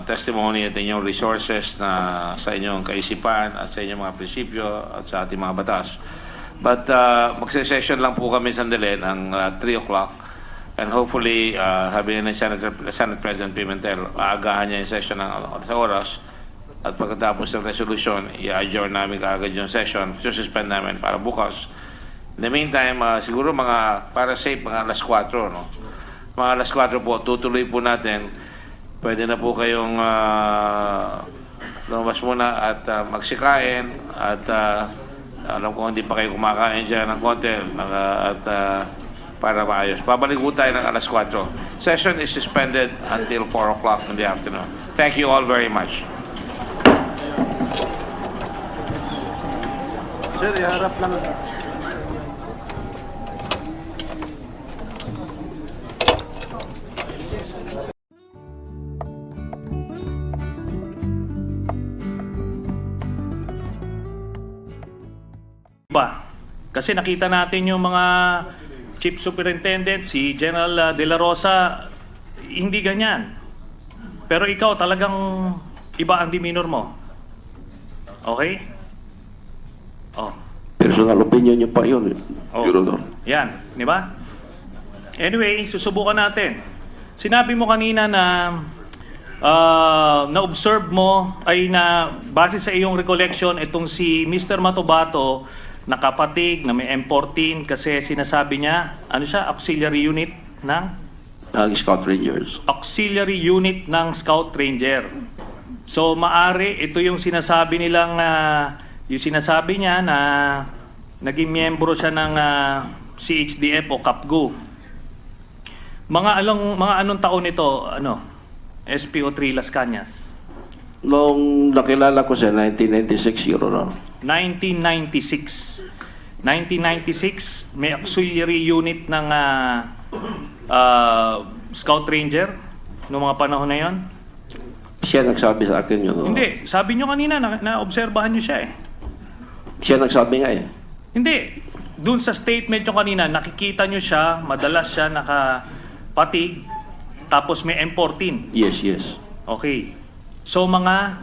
testimony at inyong resources na sa inyong kaisipan at sa inyong mga prinsipyo at sa ating mga batas. But magse-session lang po kami sandali ng 3 o'clock And hopefully, sabi ni Senate President Pimentel, aagahan niya yung session sa oras. At pagkatapos ng resolution, i-adjourn namin kaagad yung session. Suspend namin para bukas. In the meantime, siguro para safe, mga alas 4, no? Mga alas 4 po, tutuloy po natin. Pwede na po kayong lumabas muna at magsikain. At alam ko hindi pa kayo kumakain dyan ng konti. Para maayos. Babalik po tayo ng alas 4. Session is suspended until 4 o'clock in the afternoon. Thank you all very much. Sir, iharap lang. Ba? Kasi nakita natin yung mga Chief Superintendent, si General De La Rosa, hindi ganyan. Pero ikaw talagang iba ang demeanor mo. Okay? Oh. Personal opinion niyo pa yun, Your Honor. Yan, di ba? Anyway, susubukan natin. Sinabi mo kanina na na-observe mo ay na base sa iyong recollection itong si Mr. Matobato nakapatig na may M14 kasi sinasabi niya, ano siya, auxiliary unit ng? Ang Scout Rangers. Auxiliary unit ng Scout Ranger. So maari ito yung sinasabi nilang yung sinasabi niya na naging miyembro siya ng CHDF o CAPGU. Mga anong taon ito, SPO3 Las Cañas? Nung nakilala ko siya, 1996, Your Honor. 1996. 1996, may auxiliary unit ng Scout Ranger noong mga panahon na yon. Siya nagsabi sa akin yun. Hindi, sabi nyo kanina na-obserbahan nyo siya eh. Siya nagsabi nga eh. Hindi, dun sa statement nyo kanina, nakikita nyo siya, madalas siya nakapatig, tapos may M14. Yes. Okay. So mga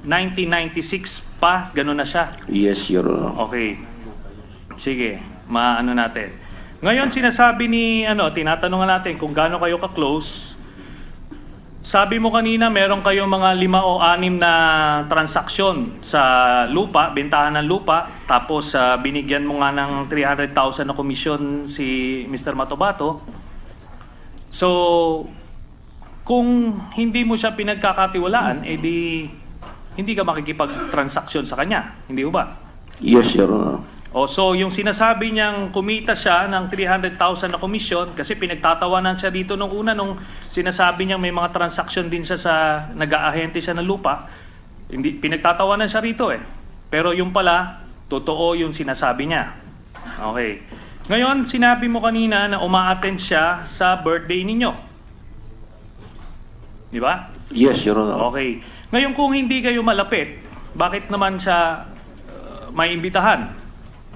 1996 pa, gano'n na siya. Yes, Your Honor. Okay. Sige, maano natin. Ngayon sinasabi ni tinatanungan natin kung gaano kayo ka-close. Sabi mo kanina meron kayong mga 5 o 6 na transaksyon sa lupa, bentahan ng lupa, tapos binigyan mo nga ng 300,000 na komisyon si Mr. Matobato. So, kung hindi mo siya pinagkakatiwalaan, edi hindi ka makikipag-transaksyon sa kanya. Hindi ba? Yes, Your Honor. So yung sinasabi niyang kumita siya ng 300,000 na komisyon kasi pinagtatawanan siya dito nung una nung sinasabi niyang may mga transaksyon din siya sa nag-aahente siya ng lupa. Hindi pinagtatawanan siya rito eh. Pero yung pala totoo yung sinasabi niya. Okay. Ngayon sinabi mo kanina na uma-attend siya sa birthday ninyo. Di ba? Yes, Your Honor. Okay. Ngayon kung hindi kayo malapit, bakit naman siya may imbitahan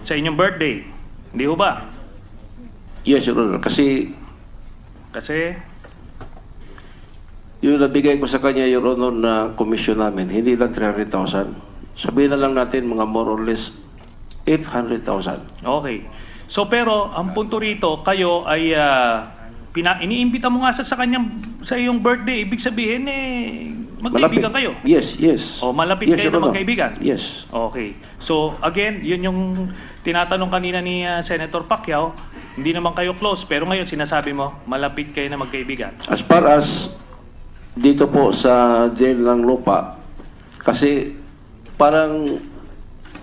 sa inyong birthday? Hindi ho ba? Yes, Your Honor. Kasi yung nabigay ko sa kanya, Your Honor, na komisyon namin, hindi lang 300,000. Sabihin na lang natin mga more or less 800,000. Okay. So pero ang punto rito, kayo ay iniimbita mo nga sa iyong birthday. Ibig sabihin magkaibigan kayo. Yes. O malapit Yes, kayo Your na Honor. magkaibigan. Yes. Okay. So again, yun yung tinatanong kanina ni Senator Pacquiao. Hindi naman kayo close, pero ngayon sinasabi mo malapit kayo na magkaibigan. As far as dito po sa jail ng lupa, kasi parang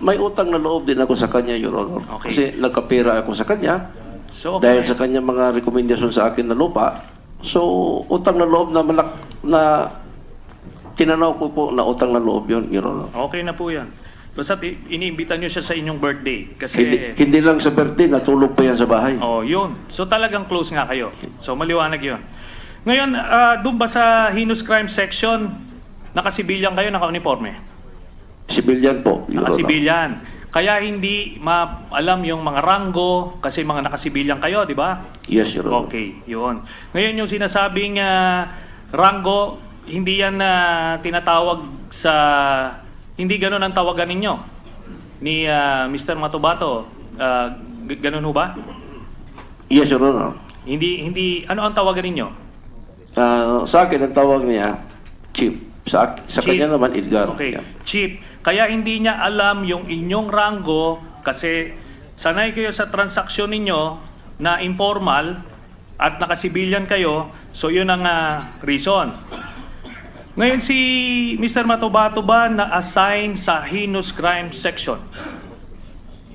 may utang na loob din ako sa kanya, Your Honor. Okay. Kasi nagkapira ako sa kanya. So Dahil sa kanya mga rekomendasyon sa akin na lupa, so utang na loob na tinanaw ko po na utang na loob yun, Your Honor. okay na po yan. Basta iniimbita nyo siya sa inyong birthday. Kasi Hindi lang sa birthday, natulog pa yan sa bahay. oh, yun. So talagang close nga kayo. So maliwanag yun. Ngayon, doon ba sa heinous crime section, nakasibilyan kayo, naka-uniforme? Civilian po, Your Honor. Nakasibilyan. Kaya hindi alam yung mga ranggo kasi mga nakasibilyan kayo, di ba? Yes, Your Honor. Okay, yun. Ngayon yung sinasabing ranggo, hindi yan tinatawag sa... Hindi ganun ang tawagan ninyo ni Mr. Matobato. Ganun ho ba? Yes, Your Honor. Ano ang tawagan ninyo? Sa akin, ang tawag niya, Chief. Sa Chief. kanya naman, Edgar. Okay. Yeah. Chief, kaya hindi niya alam yung inyong ranggo kasi sanay kayo sa transaksyon ninyo na informal at nakasibilyan kayo, so yun ang reason. Ngayon si Mr. Matobato ba na-assign sa heinous crime section?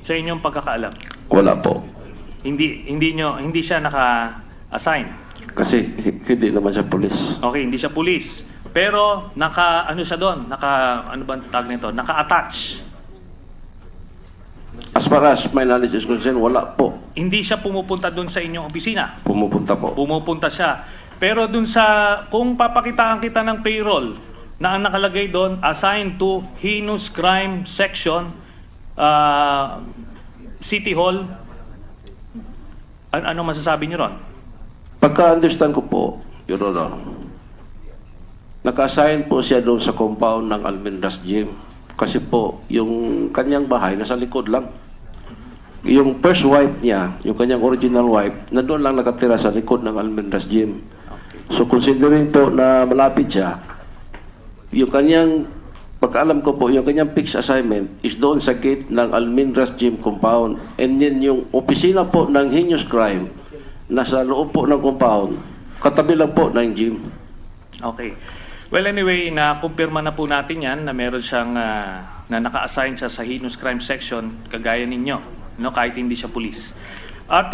Sa inyong pagkakaalam? Wala po. Hindi siya naka-assign. Kasi hindi naman siya pulis. Okay, hindi siya pulis. Pero ano siya doon? Ano ba ang tag nito? Naka-attach. As far as my knowledge is concerned, wala po. Hindi siya pumupunta doon sa inyong opisina. Pumupunta po. Pumupunta siya. Pero doon kung papakitaan kita ng payroll na ang nakalagay doon, assigned to heinous crime section, City Hall, ano masasabi niyo ron? Pagka-understand ko po, Your Honor, naka-assign po siya doon sa compound ng Almendras Gym. Kasi po, yung kanyang bahay nasa likod lang. Yung first wife niya, yung kanyang original wife, na doon lang nakatira sa likod ng Almendras Gym. So considering po na malapit siya, yung kanyang, pagkaalam ko po, yung kanyang fixed assignment is doon sa gate ng Almendras Gym compound. And then yung opisina po ng heinous crime, nasa loob po ng compound, katabi lang po ng gym. Okay. Well, anyway, na-kumpirma na po natin yan na meron siyang na naka-assign siya sa heinous crime section kagaya ninyo, no, kahit hindi siya pulis. At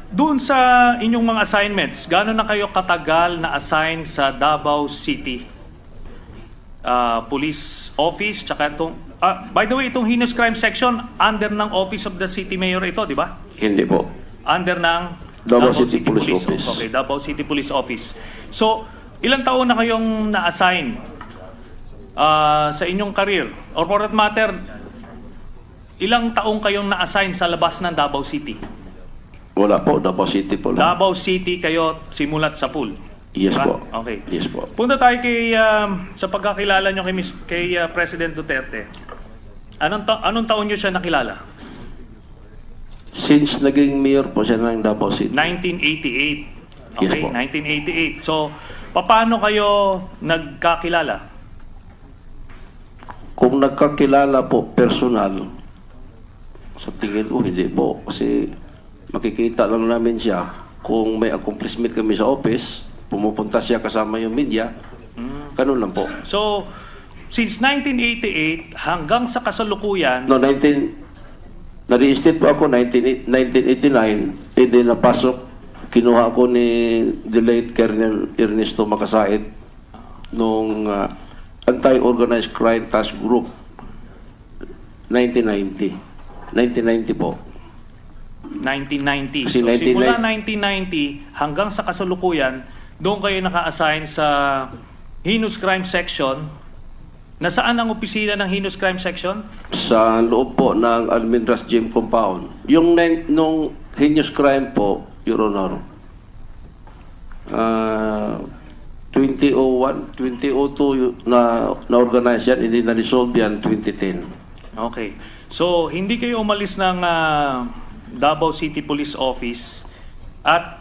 doon sa inyong mga assignments, gaano na kayo katagal na assign sa Davao City Police Office? Tsaka itong, by the way, itong heinous crime section, under ng Office of the City Mayor ito, di ba? Hindi po. Under ng Davao City Police Office. Okay, Davao City Police Office. So, ilang taon na kayong na-assign sa inyong career? Or for that matter, ilang taong kayong na-assign sa labas ng Davao City? Wala po, Davao City po lang. Davao City kayo simulat sa pool? Yes Diba? po. Okay. Yes po. Punta tayo sa pagkakilala nyo kay President Duterte. Anong taon nyo siya nakilala? Since naging mayor po siya ng Davao City. 1988. Okay, Yes po. 1988. So, paano kayo nagkakilala? Kung nagkakilala po personal, sa tingin ko hindi po. Kasi makikita lang namin siya kung may accomplishment kami sa office, pumupunta siya kasama yung media, ganun lang po. So, since 1988 hanggang sa kasalukuyan, No, na-reinstate po ako 1989, and then napasok, kinuha ako ni the late Colonel Ernesto Makasait nung Anti-Organized Crime Task Group 1990 po. 1990. Kasi So, 1990 simula 1990 hanggang sa kasalukuyan, doon kayo naka-assign sa heinous crime section. Nasaan ang opisina ng heinous crime section? Sa loob po ng Almendras Gym compound. Nung heinous crime po, Your Honor, 2001, 2002 na-organize yan, hindi na-resolve yan 2010. Okay. So, hindi kayo umalis ng Davao City Police Office at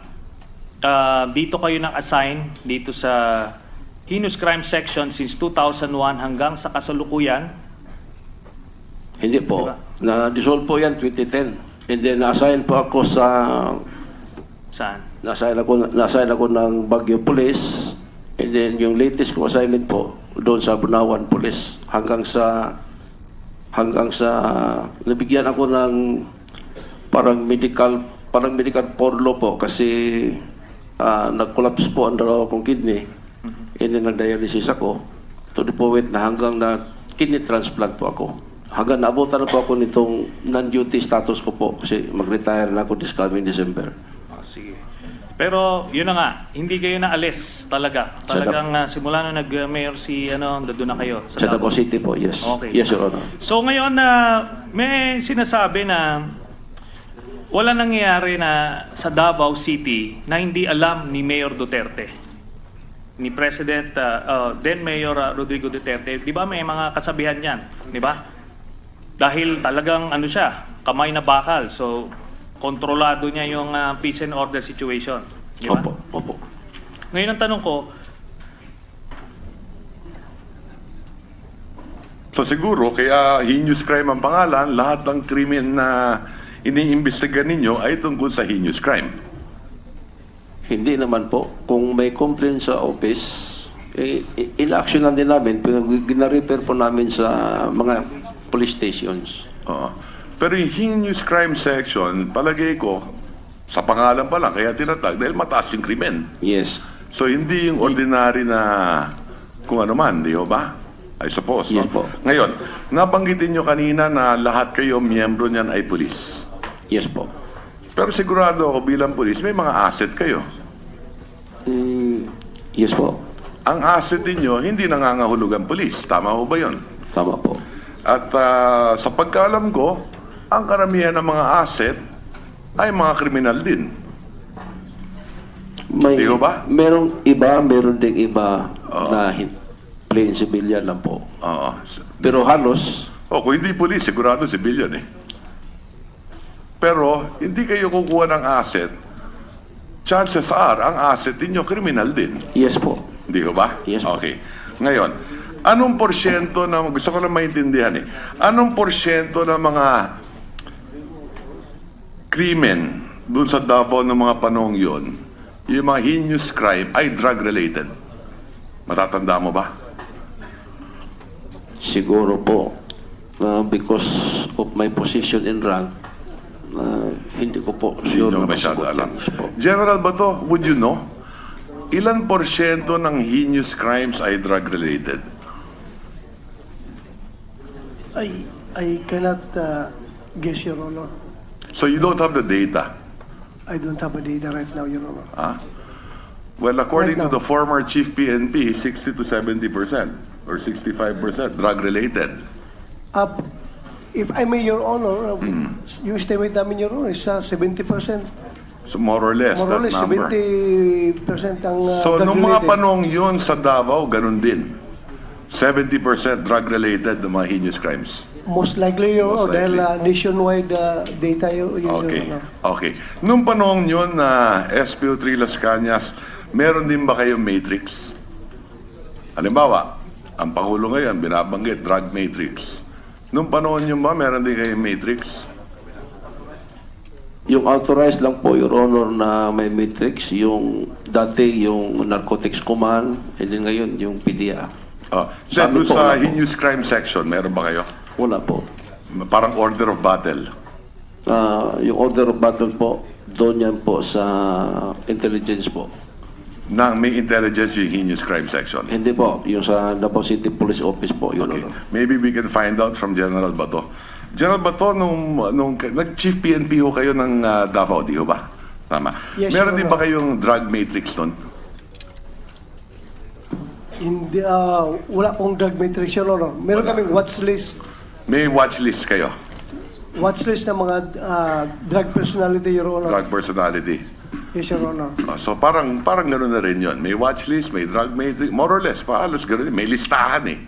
dito kayo nang-assign dito sa heinous crime section since 2001 hanggang sa kasalukuyan? Hindi po. Diba? Na-dissolve po yan 2010. And then na-assign po ako sa... Saan? Na-assign ako ng Baguio Police. And then yung latest ko assignment po doon sa Bunawan Police hanggang sa nabigyan ako ng parang medical porlo po kasi nag-collapse po ang dalawa kong kidney. And then nag-dialysis ako to the point na hanggang na kidney transplant po ako. Hanggang naabutan na po ako nitong non-duty status ko po kasi mag-retire na ako this coming December. Sige. Pero yun na nga, hindi kayo naalis talaga. Talagang simula na nag-mayor doon na kayo. Sa Davao City po, yes. Okay. Yes, Your Honor. So ngayon may sinasabi na wala nangyayari na sa Davao City na hindi alam ni Mayor Duterte, ni President, then Mayor Rodrigo Duterte. Di ba may mga kasabihan yan? Di ba? Dahil talagang siya, kamay na bakal. So, kontrolado niya yung peace and order situation. Di ba? Opo, opo. Ngayon ang tanong ko, So siguro, kaya heinous crime ang pangalan, lahat ng krimen na iniimbestigan ninyo ay tungkol sa heinous crime. Hindi naman po. Kung may complaint sa office, in-actionan din namin. Gina-repair po namin sa mga police stations. Oo. Pero yung heinous crime section, palagay ko, sa pangalan pa lang, kaya tinatag, dahil mataas yung krimen. Yes. So hindi yung ordinary na kung ano man, di ba? I suppose. Yes No? po. Ngayon, nabanggitin nyo kanina na lahat kayo miyembro niyan ay pulis. Yes po. Pero sigurado ako bilang pulis, may mga asset kayo. Yes po. Ang asset ninyo, hindi nangangahulugan pulis. Tama ho ba yun? Tama po. At sa pagkaalam ko, ang karamihan ng mga asset ay mga kriminal din. May, Di ho ba? meron ding iba na plain civilian lang po. Oo. Pero halos, Kung hindi pulis, sigurado civilian eh. Pero, hindi kayo kukuha ng asset. Chances are, ang asset ninyo, criminal din. yes po. Hindi ho ba? Yes po. Okay. Ngayon, anong porsyento na, gusto ko lang maintindihan eh, anong porsyento ng mga krimen dun sa Davao ng mga panahong yon, yung mga heinous crime ay drug-related? Matatanda mo ba? Siguro po, because of my position in rank, hindi ko po sure Hindi na mo masyado masagot alam. yan. Yes po. General Bato, would you know? Ilan porsyento ng heinous crimes ay drug-related? I cannot guess, Your Honor. So you don't have the data. I don't have a data right now, Your Honor. Well, according Right to now. the former chief PNP, 60 to 70% or 65% drug-related. If I may, Your Honor, yung estimate namin, Your Honor, is 70%. So more or less, More or that less, number. 70% ang So nung mga drug-related. panahong yun sa Davao, ganun din. 70% drug-related ng mga heinous crimes. Most likely, Your Most Honor, dahil likely. nationwide data, Your Okay. Honor. Okay. Nung panahong yun na SPO3 Las Cañas, meron din ba kayong matrix? Halimbawa, ang Pangulo ngayon, binabanggit, drug matrix. Nung panahon nyo ba, meron din kayong matrix? Yung authorized lang po, Your Honor, na may matrix, yung dati yung narcotics command, and then ngayon yung PDA. Then Sabi doon po, sa wala po. heinous crime section, meron ba kayo? Wala po. Parang order of battle. Yung order of battle po, doon yan po sa intelligence po. Na may intelligence yung heinous crime section. Hindi po, yung sa Davao City Police Office po, Your Okay. Honor. Maybe we can find out from General Bato. General Bato, nung nag-chief PNP ho kayo ng Davao, di ho ba? Tama. Yes, Meron Your din ba kayong drug matrix nun? Hindi, wala pong drug matrix, Your Honor. Meron kaming watch list May watch list kayo, ng mga drug personality, Your Honor. drug personality. Yes, Your Honor. So parang gano'n na rin yun. May watch list, may drug matrix, more or less, halos gano'n. May listahan eh.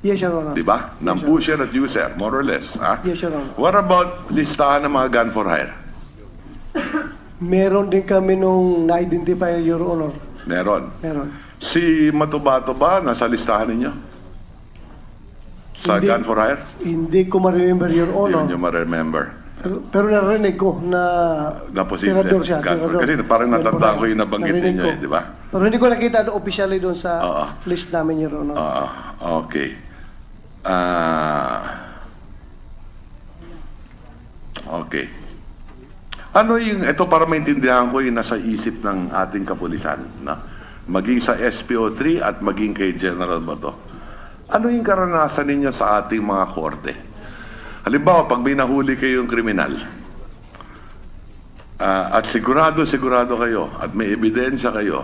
Yes, Your Honor. Di ba? Ng Yes, Your pusher at user, more or less. Ha? Yes, Your Honor. What about listahan ng mga gun for hire? Meron din kami nung na-identify, Your Honor. Meron. Meron. Si Matubato ba nasa listahan ninyo? Sa Hindi. gun for hire? Hindi ko ma-remember, Your Honor. Yun yung ma-remember. Pero narinig ko na Na posible. tirador siya. Gun for- tirador. Kasi parang natandaan ko yung nabanggit Narinig ninyo ko. eh, di ba? Pero hindi ko nakita officially doon sa Oo. list namin, Your Honor. Okay. Okay. Ano yung, ito para maintindihan ko yung nasa isip ng ating kapulisan, na? Maging sa SPO3 at maging kay General Bato. Ano yung karanasan ninyo sa ating mga korte? Halimbawa, pag may nahuli kayong kriminal, at sigurado kayo, at may ebidensya kayo,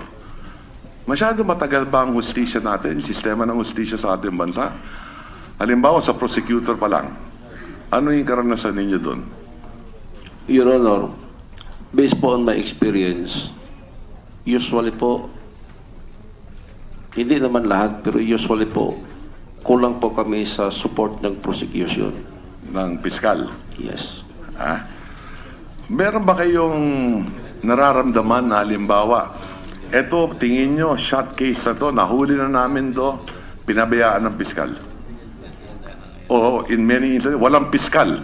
masyado matagal ba ang hustisya natin, sistema ng hustisya sa ating bansa? Halimbawa, sa prosecutor pa lang, ano yung karanasan ninyo doon? Your Honor, based po on my experience, usually po, hindi naman lahat, pero usually po, kulang po kami sa support ng prosecution. Ng piskal? Yes. meron ba kayong nararamdaman na halimbawa, eto, tingin nyo, shot case na to, nahuli na namin to, pinabayaan ng piskal? O in many instances, walang piskal.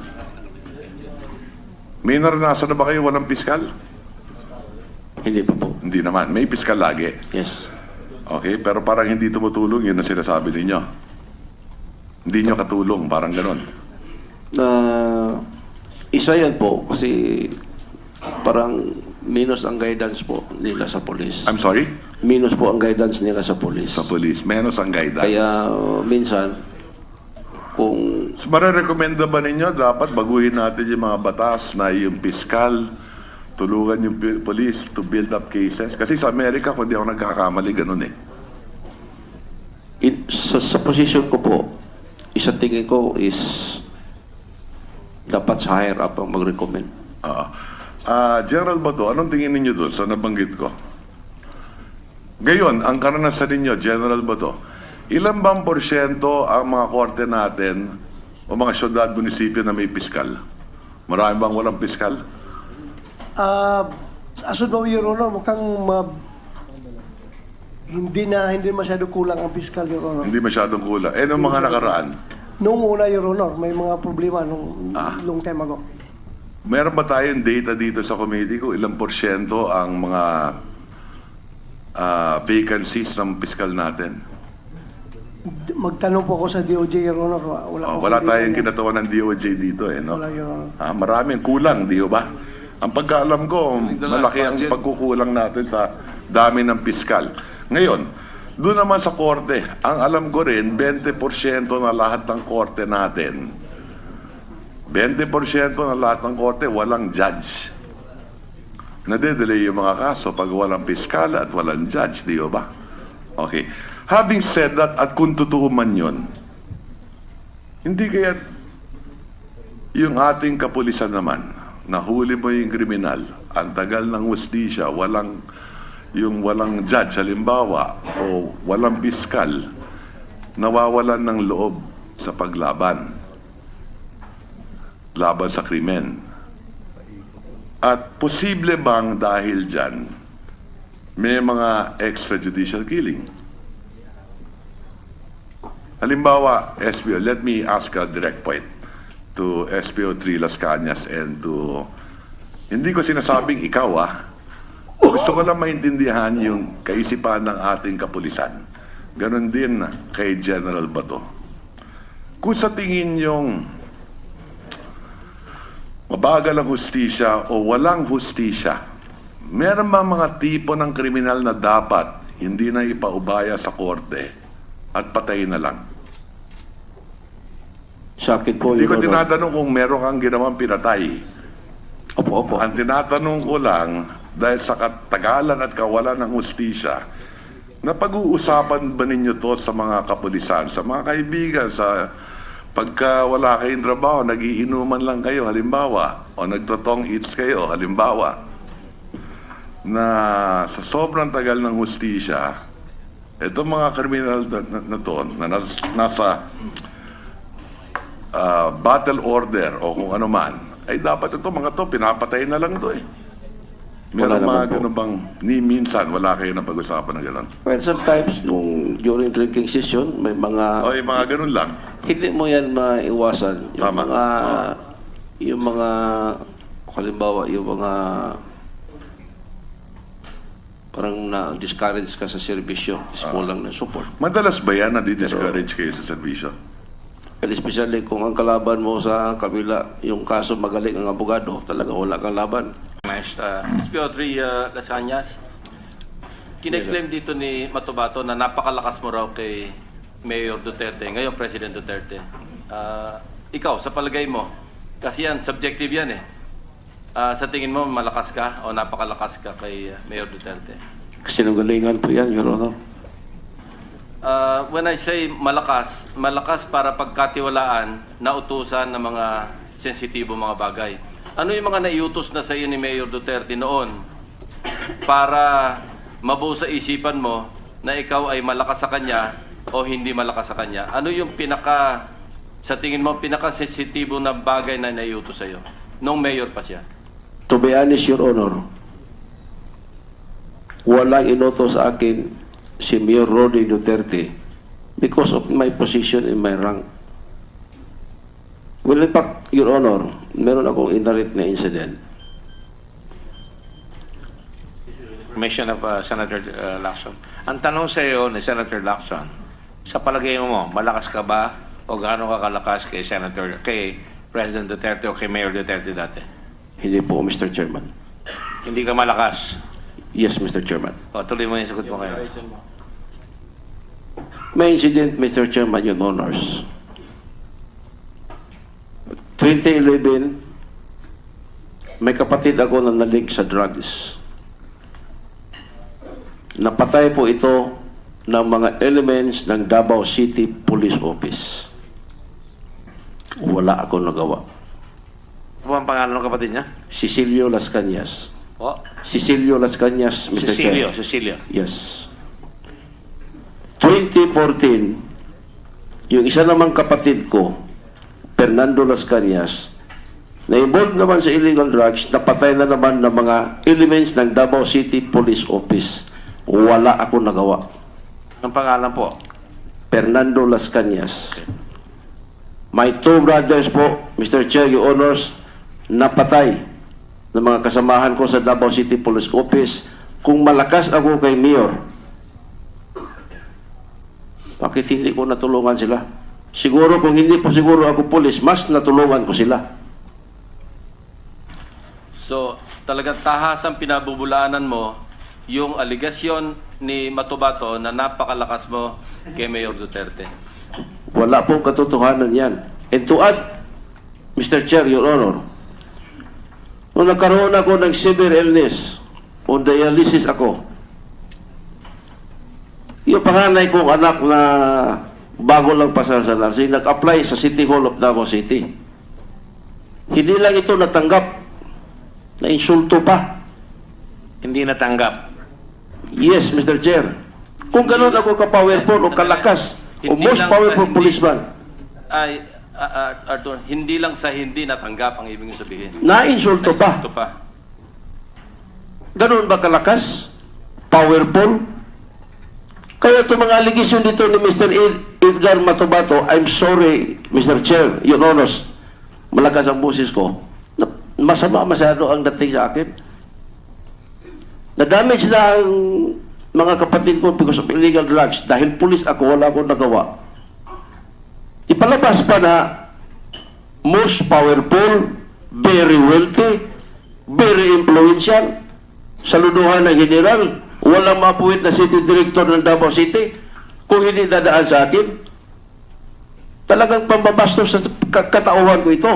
May naranasan na ba kayo walang piskal? Hindi pa po. Hindi naman. May piskal lagi. Yes. Okay, pero parang hindi tumutulong, yun ang sinasabi ninyo. Hindi nyo katulong, parang ganon. Isa yan po kasi parang minus ang guidance po nila sa police. I'm sorry? Minus po ang guidance nila sa police. Sa police, menos ang guidance. Kaya minsan, kung So, marirekomenda ba ninyo dapat baguhin natin yung mga batas na yung piskal, tulungan yung police to build up cases? Kasi sa Amerika, kung di ako nagkakamali, ganun eh. sa position ko po, isa tingin ko is dapat sa higher up ang mag-recommend. General Bato, anong tingin ninyo doon sa nabanggit ko? Ngayon, ang karanasan ninyo, General Bato, ilan bang porsyento ang mga korte natin o mga syudad, munisipyo na may piskal? Marami bang walang piskal? Asod mo, Your Honor, mukhang hindi masyado kulang ang fiscal, Your Honor. Hindi masyadong kulang. Eh, nung mga nakaraan, Noong una, Your Honor, may mga problema nung long time ago. meron ba tayong data dito sa committee ko? Ilang porsyento ang mga vacancies ng piskal natin? Magtanong po ako sa DOJ, Your Honor. Wala tayong kinatawan ng DOJ dito eh, no? Wala, Your Honor. Maraming kulang, di ba? Ang pagkaalam ko, malaki ang pagkukulang natin sa dami ng piskal. Ngayon, doon naman sa korte, ang alam ko rin, 20% na lahat ng korte natin, 20% na lahat ng korte, walang judge. Nade-delay yung mga kaso pag walang piskal at walang judge, di ba? Okay. Having said that, at kung totoo man yun, hindi kaya yung ating kapulisan naman, nahuli mo yung kriminal, ang tagal ng hustisya, walang judge, halimbawa, o walang piskal, nawawalan ng loob sa paglaban, laban sa krimen. At posible bang dahil dyan, may mga extrajudicial killing? Halimbawa, SPO, let me ask a direct point to SPO 3 Las Cañas and to, hindi ko sinasabing ikaw gusto ko lang maintindihan yung kaisipan ng ating kapulisan. Ganon din kay General Bato. Kung sa tingin yung mabagal ang hustisya o walang hustisya, meron ba mga tipo ng kriminal na dapat hindi na ipaubaya sa korte at patayin na lang? Sa akin po, Hindi ko Your Honor. tinatanong kung meron kang ginawang pinatay. Opo. Ang tinatanong ko lang, dahil sa katagalan at kawalan ng hustisya, napag-uusapan ba ninyo to sa mga kapulisan, sa mga kaibigan, sa pagka wala kayong trabaho, nagiinuman lang kayo, halimbawa, o nagtotong eats kayo, halimbawa, na sa sobrang tagal ng hustisya, itong mga kriminal na to, na nasa battle order o kung ano man, ay dapat ito, mga to, pinapatay na lang to eh. Meron Wala mga naman po. ganun bang, ni minsan, wala kayo na pag-usapan ng gano'n? Well, sometimes, during drinking session, may mga... O, mga ganun lang. Hindi mo yan maiwasan. Yung Tama. mga... Yung mga... Halimbawa, yung mga... Parang na-discourage ka sa serbisyo. Kulang ng support. Madalas ba yan na di-discourage kayo sa serbisyo? And especially kung ang kalaban mo sa kabila, yung kaso magaling ang abogado, talaga wala kang laban. SPO 3 Las Cañas, kine-claim dito ni Matubato na napakalakas mo raw kay Mayor Duterte, ngayon President Duterte. Ikaw, sa palagay mo, kasi yan, subjective yan eh. Sa tingin mo, malakas ka o napakalakas ka kay Mayor Duterte? Sinungalingan po yan, Your Honor. When I say malakas para pagkatiwalaan na utusan ng mga sensitibo mga bagay. Ano yung mga naiutos na sa iyo ni Mayor Duterte noon para mabuo sa isipan mo na ikaw ay malakas sa kanya o hindi malakas sa kanya? Ano yung sa tingin mo, pinaka-sensitibo na bagay na naiutos sa iyo nung mayor pa siya? To be honest, Your Honor, walang inoto sa akin si Mayor Roddy Duterte because of my position and my rank. Well, in fact, Your Honor, meron akong indirect na incident. Information of Senator Lacson. Ang tanong sa iyo ni Senator Lacson, sa palagay mo, malakas ka ba o gaano ka kalakas kay President Duterte o kay Mayor Duterte dati? Hindi po, Mr. Chairman. Hindi ka malakas. Yes, Mr. Chairman. O, tuloy mo yung sagot mo kayo. May incident, Mr. Chairman, Your Honors. 2011, may kapatid ako na nalik sa drugs. Napatay po ito ng mga elements ng Davao City Police Office. Wala ako nagawa. Ano ba ang pangalan ng kapatid niya? Cecilio Las Cañas. O, Cecilio Las Cañas, Mr. Chair. Cecilio. Yes. 2014, yung isa namang kapatid ko, Fernando Las Cañas, na-involved naman sa illegal drugs, napatay na naman ng mga elements ng Davao City Police Office. Wala ako nagawa. Ang pangalan po? Fernando Las Cañas. My two brothers po, Mr. Chair, Your Honors, napatay ng mga kasamahan ko sa Davao City Police Office. Kung malakas ako kay Mayor, bakit hindi ko natulungan sila? Siguro kung hindi po siguro ako pulis, mas natulungan ko sila. So, talagang tahasang pinabubulaanan mo yung aligasyon ni Matubato na napakalakas mo kay Mayor Duterte. Wala pong katotohanan yan. And to add, Mr. Chair, Your Honor, nung nagkaroon ako ng severe illness, o dialysis ako, yung panganay kong anak na bago lang pasar sa nursing, nag-apply sa City Hall of Davao City. Hindi lang ito natanggap, na-insulto pa. Hindi natanggap. Yes, Mr. Chair. Kung gano'n ako ka-powerful o kalakas, o Hindi most lang powerful sa hindi- policeman, Arthur, hindi lang sa hindi natanggap ang ibig sabihin. na-insulto pa. Ito pa. Ganun ba kalakas? Powerful? Kaya itong mga allegation dito ni Mr. Edgar Matubato, I'm sorry, Mr. Chair, Your Honors, malakas ang boses ko. Masama masyado ang dating sa akin. Na-damage na ang mga kapatid ko because of illegal drugs. Dahil pulis ako, wala akong nagawa. Ipalabas pa na most powerful, very wealthy, very influential, saluduhan ng general, walang mapuwit na city director ng Davao City, kung hindi dadaan sa akin. Talagang pambabastos sa katauhan ko ito.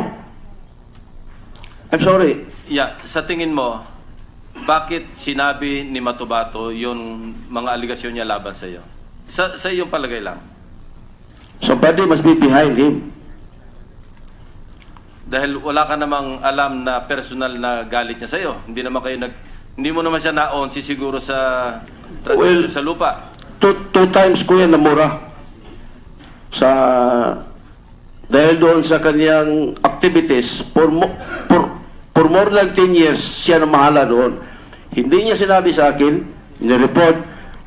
I'm sorry. Yeah, sa tingin mo, bakit sinabi ni Matubato yung mga aligasyon niya laban sa iyo? Sa iyong palagay lang. Somebody must be behind him. Dahil wala ka namang alam na personal na galit niya sa iyo. Hindi mo naman siya na-on siguro sa transaction Well, sa lupa. Two times ko yan namura. Dahil doon sa kanyang activities, for more than 10 years, siya na mahala doon. Hindi niya sinabi sa akin, nireport,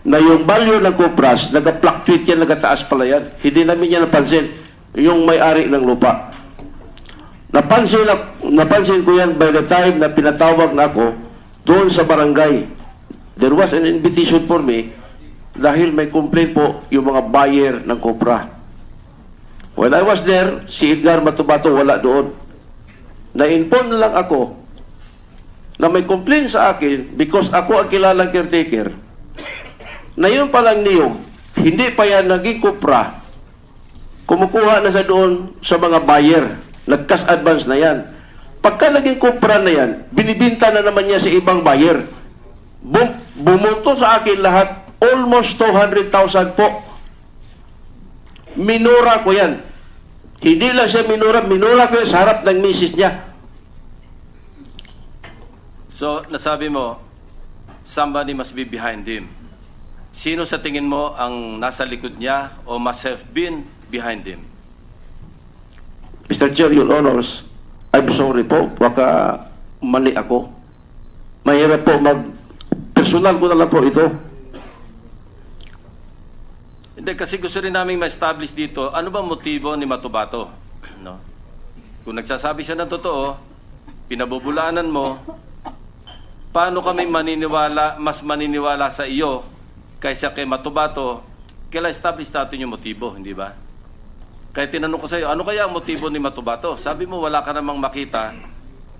na yung value ng Cupras, nag-fluctuate yan, nagataas pala yan. Hindi namin niya napansin yung may-ari ng lupa. Napansin ko yan by the time na pinatawag na ako doon sa barangay. There was an invitation for me dahil may complaint po yung mga buyer ng Cupra. When I was there, si Edgar Matubato wala doon. Na-inform na lang ako na may complaint sa akin because ako ang kilalang caretaker na yun palang niyog, hindi pa yan naging Cupra, kumukuha na sa doon sa mga buyer, nag-cash advance na yan. Pagka naging Cupra na yan, binibinta na naman niya sa ibang buyer. Bumunto sa akin lahat, almost 200,000 po. Minura ko yan. Hindi lang siya minura ko yan sa harap ng misis niya. So, nasabi mo, somebody must be behind him. Sino sa tingin mo ang nasa likod niya o must have been behind him? Mr. Chair, Your Honors, I'm sorry po. Baka mali ako. Mahirap po personal ko na lang po ito. Hindi, kasi gusto rin namin ma-establish dito, ano ba motibo ni Matubato? No? Kung nagsasabi siya ng totoo, pinabubulaanan mo, paano kami mas maniniwala sa iyo kaysa kay Matubato? Kailan establish natin yung motibo, hindi ba? Kaya tinanong ko sa iyo, ano kaya ang motibo ni Matubato? Sabi mo, wala ka namang makita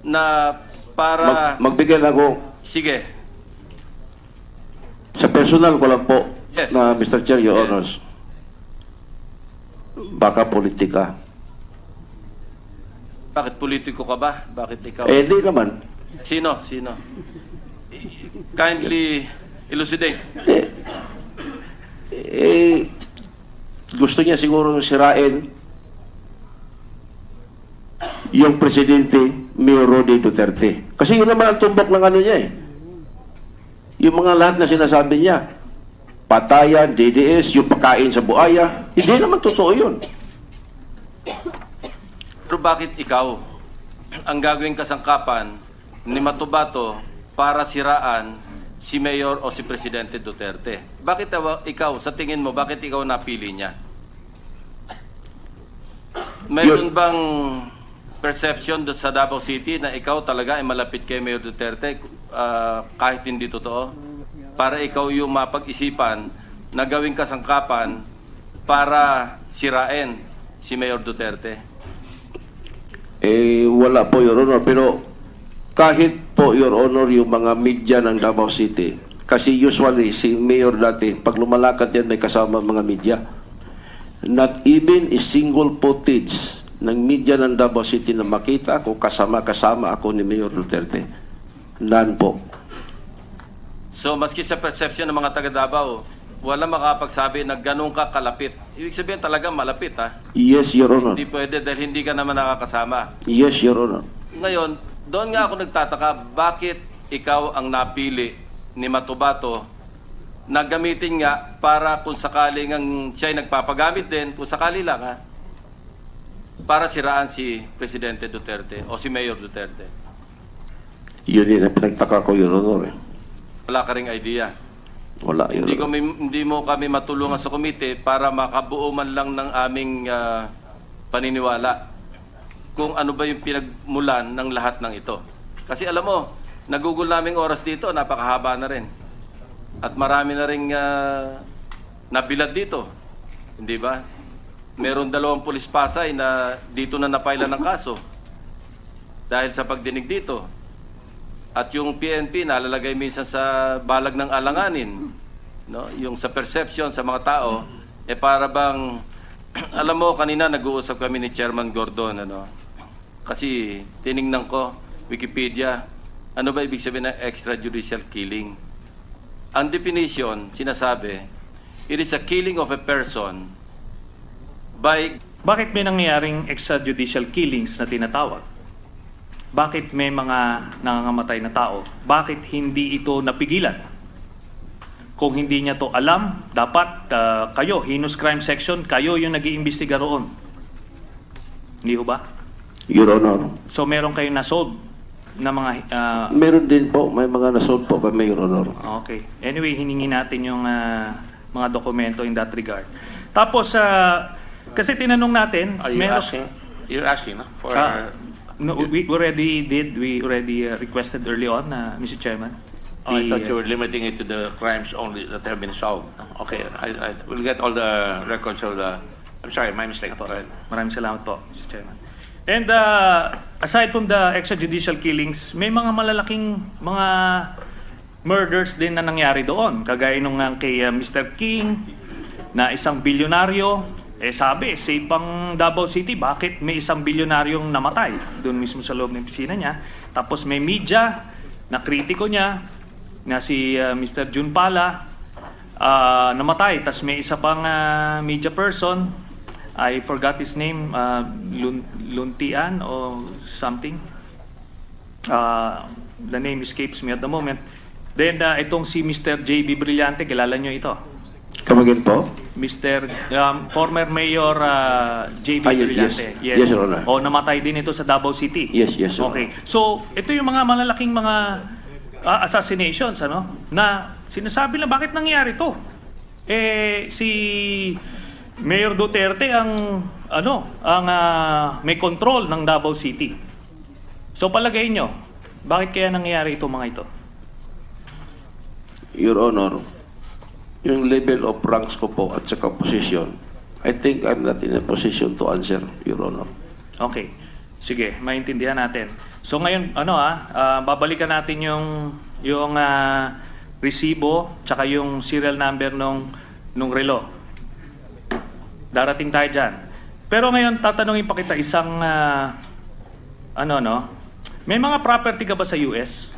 na para... Magbigay ako Sige. sa personal ko lang po Yes. na Mr. Chair, Your Yes. Honors. Baka politika. Bakit politiko ka ba? Bakit ikaw? Di naman. Sino? Kindly elucidate. Gusto niya siguro sirain yung presidente Mayor Rodi Duterte. Kasi yun naman ang tumbok ng ano niya eh. Yung mga lahat na sinasabi niya, patayan, DDS, yung pagkain sa buaya, hindi naman totoo yun. Pero bakit ikaw ang gagawing kasangkapan ni Matubato para siraan si Mayor o si Presidente Duterte? Bakit ikaw, sa tingin mo, bakit ikaw napili niya? Mayroon bang perception sa Davao City na ikaw talaga ay malapit kay Mayor Duterte kahit hindi totoo? Para ikaw yung mapag-isipan na gawing kasangkapan para sirain si Mayor Duterte? Wala po, Your Honor. Pero kahit po, Your Honor, yung mga media ng Davao City, kasi usually si Mayor dati, pag lumalakad yan, may kasama mga media. Not even a single footage ng media ng Davao City na makita ko kasama ako ni Mayor Duterte. None po. So, maski sa perception ng mga taga Davao, wala makapagsabi na ganun ka kalapit. Ibig sabihin talaga malapit, ha? Yes, Your Honor. Hindi pwede dahil hindi ka naman nakakasama. Yes, Your Honor. Ngayon, doon nga ako nagtataka, bakit ikaw ang napili ni Matubato na gamitin nga para kung sakaling siya ay nagpapagamit din, kung sakali lang, ha? Para siraan si Presidente Duterte o si Mayor Duterte. Yun yun ang pinagtaka ko, Your Honor. Wala ka ring idea. Wala, Your Honor. Hindi mo kami matulungan sa komite para makabuo man lang ng aming paniniwala kung ano ba yung pinagmulan ng lahat ng ito. Kasi alam mo, nagugol naming oras dito, napakahaba na rin. At marami na rin nabilad dito. Hindi ba? Meron 2 pulis Pasay na dito na napaila ng kaso dahil sa pagdinig dito. At yung PNP nalalagay minsan sa balag ng alanganin, no? Yung sa perception sa mga tao, para bang alam mo, kanina nag-uusap kami ni Chairman Gordon, ano? Kasi tiningnan ko Wikipedia, ano ba ibig sabihin ng extrajudicial killing? Ang definition, sinasabi, it is a killing of a person by... Bakit may nangyayaring extrajudicial killings na tinatawag? Bakit may mga nangangamatay na tao? Bakit hindi ito napigilan? Kung hindi niya to alam, dapat kayo, Heinous Crime Section, kayo yung nag-iimbestiga roon. Hindi ho ba? Your Honor. So meron kayong nasolve na mga... Meron din po, may mga nasold po kami, Your Honor. Okay. Anyway, hiningi natin yung mga dokumento in that regard. Tapos, kasi tinanong natin... Are you asking? You're asking, no? For... no, we already requested early on, Mr. Chairman. I thought you were limiting it to the crimes only that have been solved. Okay, I will get all the records of the... I'm sorry, my mistake. Go ahead. Maraming salamat po, Mr. Chairman. And aside from the extrajudicial killings, may mga malalaking mga murders din na nangyari doon. Kagaya nung kay Mr. King, na isang bilyonaryo. Sabi, safe pang Davao City, bakit may isang bilyonaryong namatay doon mismo sa loob ng opisina niya? Tapos may media na kritiko niya, na si Mr. Jun Pala, namatay. Tapos may isa pang media person, I forgot his name, Luntian or something. The name escapes me at the moment. Then itong si Mr. JB Brillante, kilala nyo ito? Come again po? Mr. Former Mayor J.B. Ah, yes. Brillante. Yes, Your Honor. O namatay din ito sa Davao City. Yes, Your Okay. So, ito yung mga malalaking mga assassinations, ano? Na sinasabi lang, bakit nangyari to? Si Mayor Duterte ang may control ng Davao City. So, palagay nyo, bakit kaya nangyari ito mga ito? Your Honor, yung level of ranks ko po at saka position, I think I'm not in a position to answer, Your Honor. Okay. Sige, maintindihan natin. So ngayon, babalikan natin yung resibo tsaka yung serial number nung relo. Darating tayo dyan. Pero ngayon, tatanungin pa kita isang, may mga property ka ba sa US?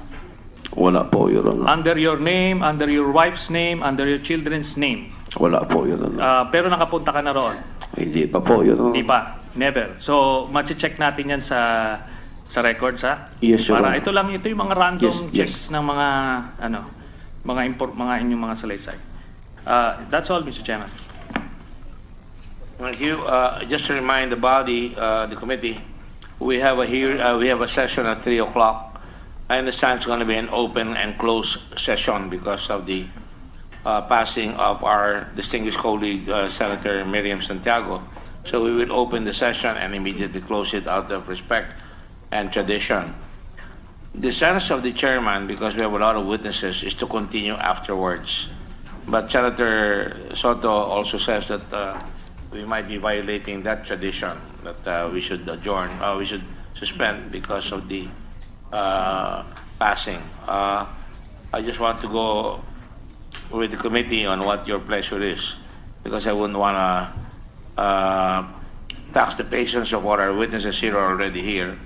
Wala po, Your Honor. Under your name, under your wife's name, under your children's name. Wala po, Your Honor. Pero nakapunta ka na roon. Hindi pa po, Your Honor. Hindi pa. Never. So, check natin yan sa records, ha? Yes, Your Para Honor. ito yung mga random Yes, checks ng mga inyong mga salaysay. That's all, Mr. Chairman. Thank you. Just to remind the body, the committee, we have a session at 3 o'clock. I understand it's going to be an open and closed session because of the passing of our distinguished colleague, Senator Miriam Santiago. So we will open the session and immediately close it out of respect and tradition. The sense of the chairman, because we have a lot of witnesses, is to continue afterwards. But Senator Soto also says that we might be violating that tradition, that we should adjourn, we should suspend because of the passing. I just want to go with the committee on what your pleasure is, because I wouldn't want to tax the patience of what our witnesses here are already here.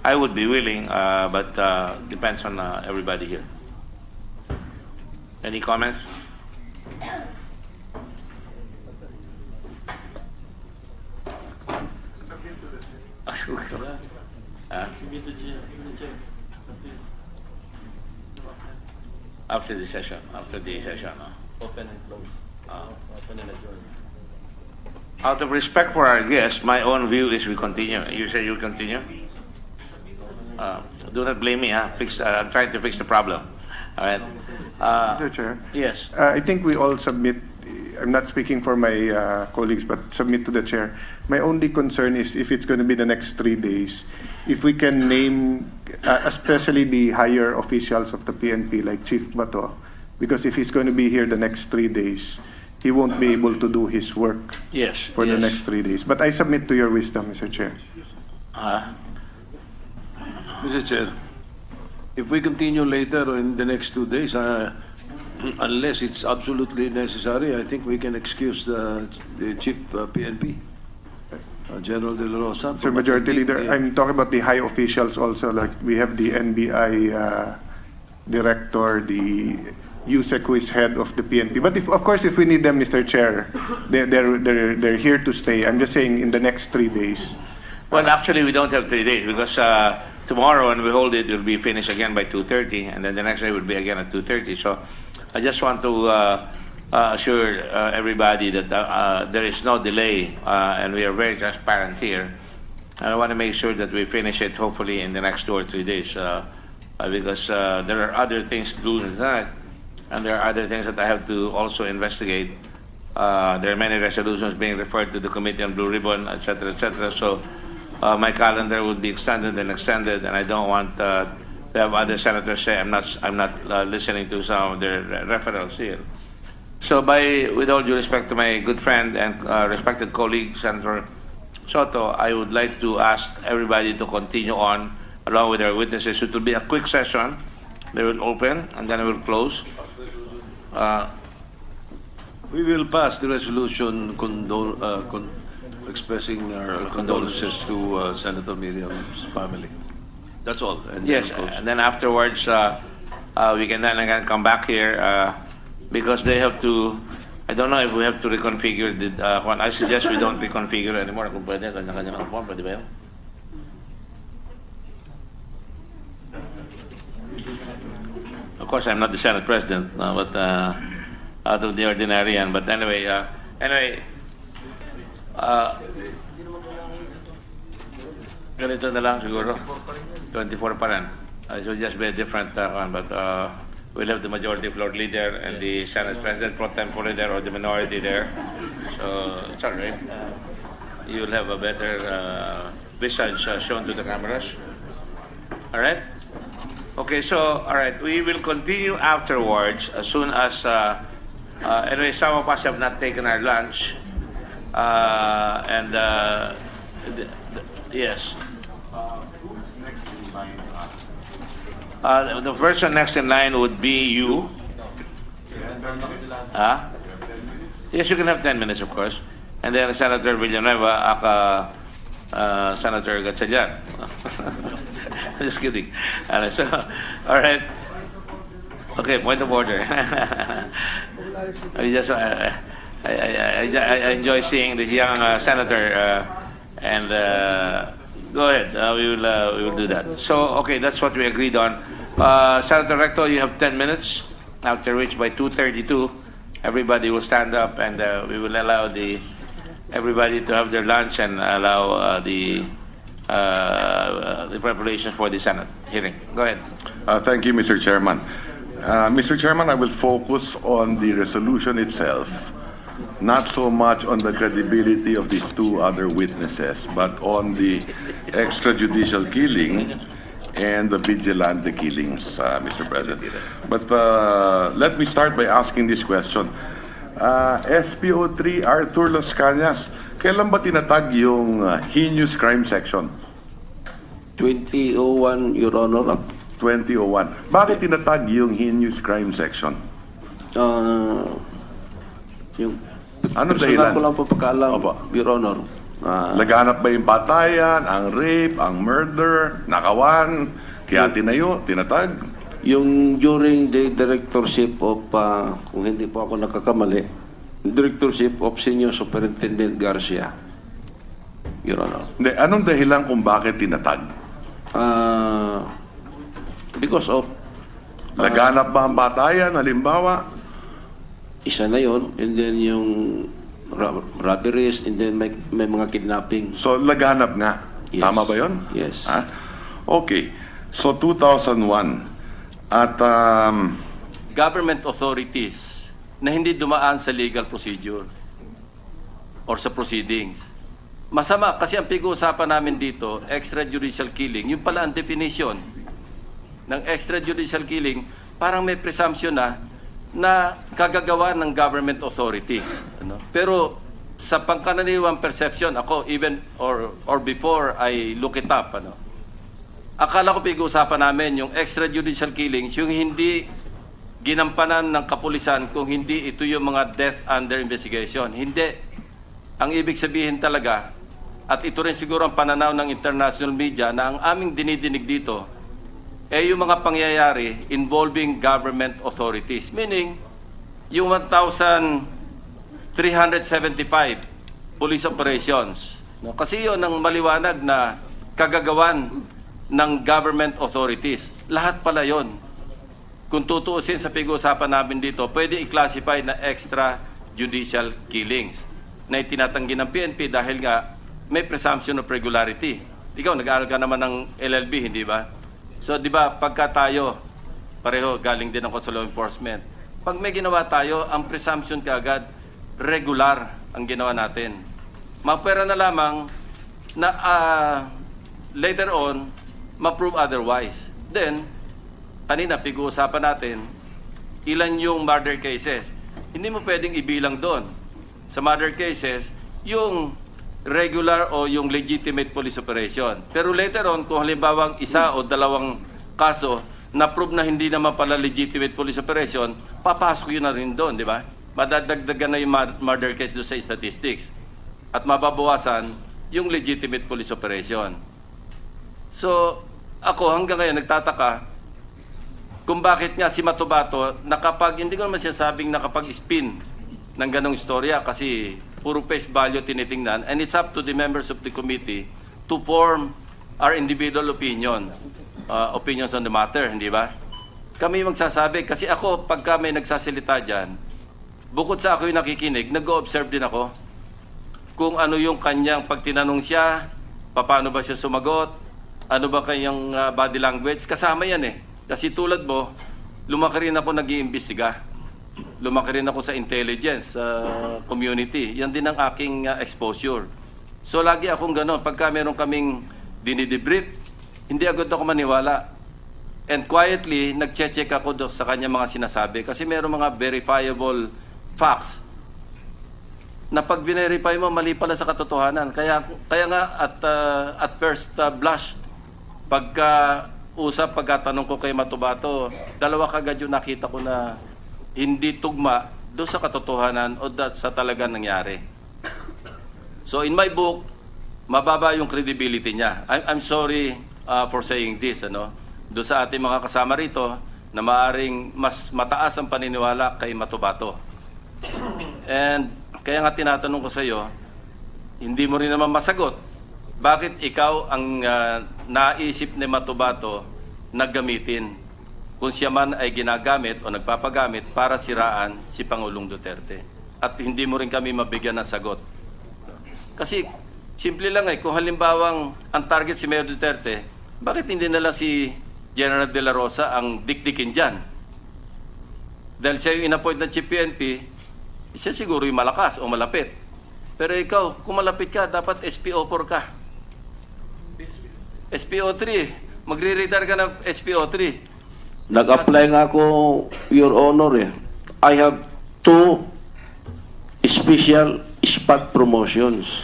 I would be willing, but depends on everybody here. Any comments? After the session, Open and close. Open and adjourn. Out of respect for our guests, my own view is we continue. You say you continue? Do not blame me. I'm trying to fix the problem. All right. Mr. Chair, Yes. I think we all submit, I'm not speaking for my colleagues, but submit to the chair. My only concern is if it's going to be the next 3 days, if we can name, especially the higher officials of the PNP, like Chief Bato, because if he's going to be here the next 3 days, he won't be able to do his work Yes. for the next 3 days. But I submit to your wisdom, Mr. Chair. Mr. Chair, if we continue later in the next 2 days, unless it's absolutely necessary, I think we can excuse the chief PNP, General De La Rosa. Sir Majority Leader, I'm talking about the high officials also, like we have the NBI director, the USEC who is head of the PNP. But of course, if we need them, Mr. Chair, they're here to stay. I'm just saying in the next 3 days. Well, actually, we don't have 3 days because tomorrow when we hold it, it will be finished again by 2:30, and then the next day will be again at 2:30. So I just want to assure everybody that there is no delay, and we are very transparent here. I want to make sure that we finish it hopefully in the next 2 or 3 days because there are other things to do tonight, and there are other things that I have to also investigate. There are many resolutions being referred to the Committee on Blue Ribbon, etc., etc. So my calendar would be extended, and I don't want to have other senators say I'm not listening to some of their referrals here. So, with all due respect to my good friend and respected colleague Senator Soto, I would like to ask everybody to continue on along with our witnesses. It will be a quick session. They will open and then we will close. We will pass the resolution expressing our condolences to Senator Miriam's family. That's all. And Yes, then we'll close. and then afterwards, we can then again come back here because they have to. I don't know if we have to reconfigure the. I suggest we don't reconfigure anymore. Kung pwede, kanya-kanya ng form, pwede ba yun? Of course, I'm not the Senate President, but out of the ordinary yan. But anyway, ganito na lang siguro. 24 pa rin. It will just be a different one, but we'll have the majority floor leader and the Senate President pro tempore there or the minority there. So it's all right. You'll have a better visage shown to the cameras. All right? Okay, so, all right, we will continue afterwards as soon as, anyway, some of us have not taken our lunch. Yes. The person next in line would be you. Yes, you can have 10 minutes, of course. And then Senator Villanueva, Senator Gatchalian. Just kidding. So, all right. Okay, point of order. I enjoy seeing this young senator, and go ahead. We will do that. So, okay, that's what we agreed on. Senator Recto, you have 10 minutes. After which, by 2:32, everybody will stand up, and we will allow everybody to have their lunch and allow the preparations for the Senate hearing. Go ahead. Thank you, Mr. Chairman. Mr. Chairman, I will focus on the resolution itself, not so much on the credibility of these two other witnesses, but on the extrajudicial killing and the vigilante killings, Mr. President. But let me start by asking this question. SPO3 Arthur Las Cañas, kailan ba tinatag yung heinous crime section? 2001, Your Honor. 2001. Bakit tinatag yung heinous crime section? Yung Anong personal dahilan? ko lang po pagkaalam, Opo. Your Honor. Laganap ba yung patayan, ang rape, ang murder, nakawan, kaya tinayo, tinatag? Yung during the directorship of, kung hindi po ako nakakamali, directorship of Senior Superintendent Garcia, Your Honor. Hindi, anong dahilan kung bakit tinatag? Because of Laganap ba ang patayan, halimbawa? isa na yon, and then yung robberies, and then may mga kidnapping. So, laganap nga. Yes. Tama ba yon? Yes. Ha? Okay. So, 2001. At, Government authorities na hindi dumaan sa legal procedure or sa proceedings. Masama kasi ang pag-uusapan namin dito, extrajudicial killing, yung pala ang definition ng extrajudicial killing, parang may presumption na kagagawa ng government authorities. Ano? Pero sa pangkaraniwang perception, ako even or before I look it up, akala ko pag-uusapan namin yung extrajudicial killings, yung hindi ginampanan ng kapulisan kung hindi ito yung mga death under investigation. Hindi. Ang ibig sabihin talaga, at ito rin siguro ang pananaw ng international media, na ang aming dinidinig dito ay yung mga pangyayari involving government authorities. Meaning, yung 1,375 police operations. No? Kasi yun ang maliwanag na kagagawan ng government authorities. Lahat pala yun. Kung tutuusin sa pag-uusapan namin dito, pwede i-classify na extrajudicial killings na itinatanggi ng PNP dahil nga may presumption of regularity. Ikaw, nag-aaral ka naman ng LLB, hindi ba? So, di ba, pagka tayo, pareho, galing din ng Consular Enforcement, pag may ginawa tayo, ang presumption kaagad, regular ang ginawa natin. Mapwera na lamang na later on, ma-prove otherwise. Then, kanina, pag-uusapan natin, ilan yung murder cases. Hindi mo pwedeng ibilang doon. Sa murder cases, yung regular o yung legitimate police operation. Pero later on, kung halimbawang isa o dalawang kaso na-prove na hindi naman pala legitimate police operation, papasok yun na rin doon, di ba? Madadagdagan na yung murder case doon sa statistics. At mababawasan yung legitimate police operation. So, ako hanggang ngayon nagtataka kung bakit nga si Matubato hindi ko naman sinasabing nakapag-spin ng ganong istorya kasi puro face value tinitingnan, and it's up to the members of the committee to form our individual opinions on the matter, hindi ba? Kami magsasabi, kasi ako, pagka may nagsasalita dyan, bukod sa ako'y nakikinig, nag-observe din ako kung ano yung kanyang pag tinanong siya, paano ba siya sumagot, ano ba kanyang body language, kasama yan eh. Kasi tulad mo, lumaki rin ako nag-iimbestiga. Lumaki rin ako sa intelligence community. Yan din ang aking exposure. So lagi akong gano'n. Pagka meron kaming dinidebrief, hindi agad ako maniwala. And quietly, nag-check ako sa kanya mga sinasabi. Kasi meron mga verifiable facts na pag verify mo, mali pala sa katotohanan. Kaya nga at first blush, pagkatanong ko kay Matubato, dalawa kagad yung nakita ko na hindi tugma doon sa katotohanan o sa talaga nangyari. So in my book, mababa yung credibility niya. I'm sorry for saying this, doon sa ating mga kasama rito na maaring mas mataas ang paniniwala kay Matubato. And kaya nga tinatanong ko sa iyo, hindi mo rin naman masagot. Bakit ikaw ang naisip ni Matubato na gamitin kung siya man ay ginagamit o nagpapagamit para siraan si Pangulong Duterte? At hindi mo rin kami mabigyan ng sagot. Kasi simple lang kung halimbawang ang target si Mayor Duterte, bakit hindi na lang si General De La Rosa ang dikdikin dyan? Dahil siya yung in-appoint ng Chief PNP, siya siguro yung malakas o malapit. Pero ikaw, kung malapit ka, dapat SPO4 ka. SPO3. Magre-retire ka ng SPO3. Nag-apply nga ako, Your Honor. I have 2 special spot promotions.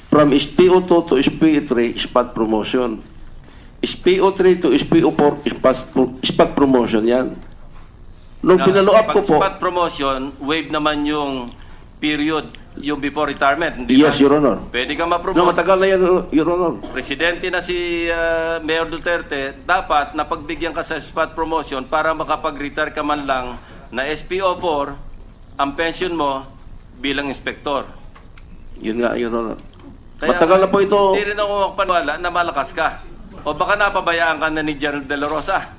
From SPO2 to SPO3, spot promotion. SPO3 to SPO4, spot promotion yan. Nung pinalo up ko po... Spot promotion, waive naman yung period, yung before retirement, hindi ba? Yes, Your Honor. Pwede ka ma-promote. No, matagal na yan, Your Honor. Presidente na si Mayor Duterte, dapat napagbigyan ka sa spot promotion para makapag-retire ka man lang na SPO4, ang pension mo bilang inspektor. Yun nga, Your Honor. Kaya, matagal na po ito. Hindi rin ako makapaniwala na malakas ka. O baka napabayaan ka na ni General De La Rosa.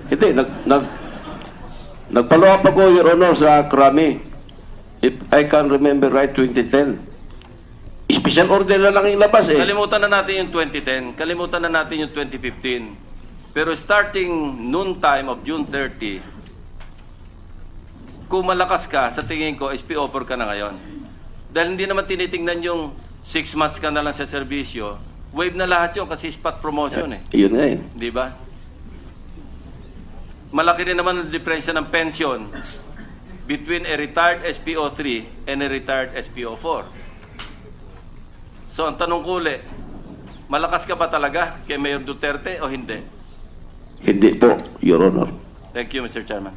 Hindi, nagpalo up ako, Your Honor, sa Krami. If I can remember right, 2010. Special order na lang yung labas eh. Kalimutan na natin yung 2010. Kalimutan na natin yung 2015. Pero starting noon time of June 30, kung malakas ka, sa tingin ko, SPO4 ka na ngayon. Dahil hindi naman tinitingnan yung 6 months ka na lang sa serbisyo. Wave na lahat yun kasi spot promotion eh. Yun nga eh. Di ba? Malaki rin naman ang diferensya ng pension between a retired SPO3 and a retired SPO4. So, ang tanong ko ulit, malakas ka ba talaga kay Mayor Duterte o hindi? Hindi po, Your Honor. Thank you, Mr. Chairman.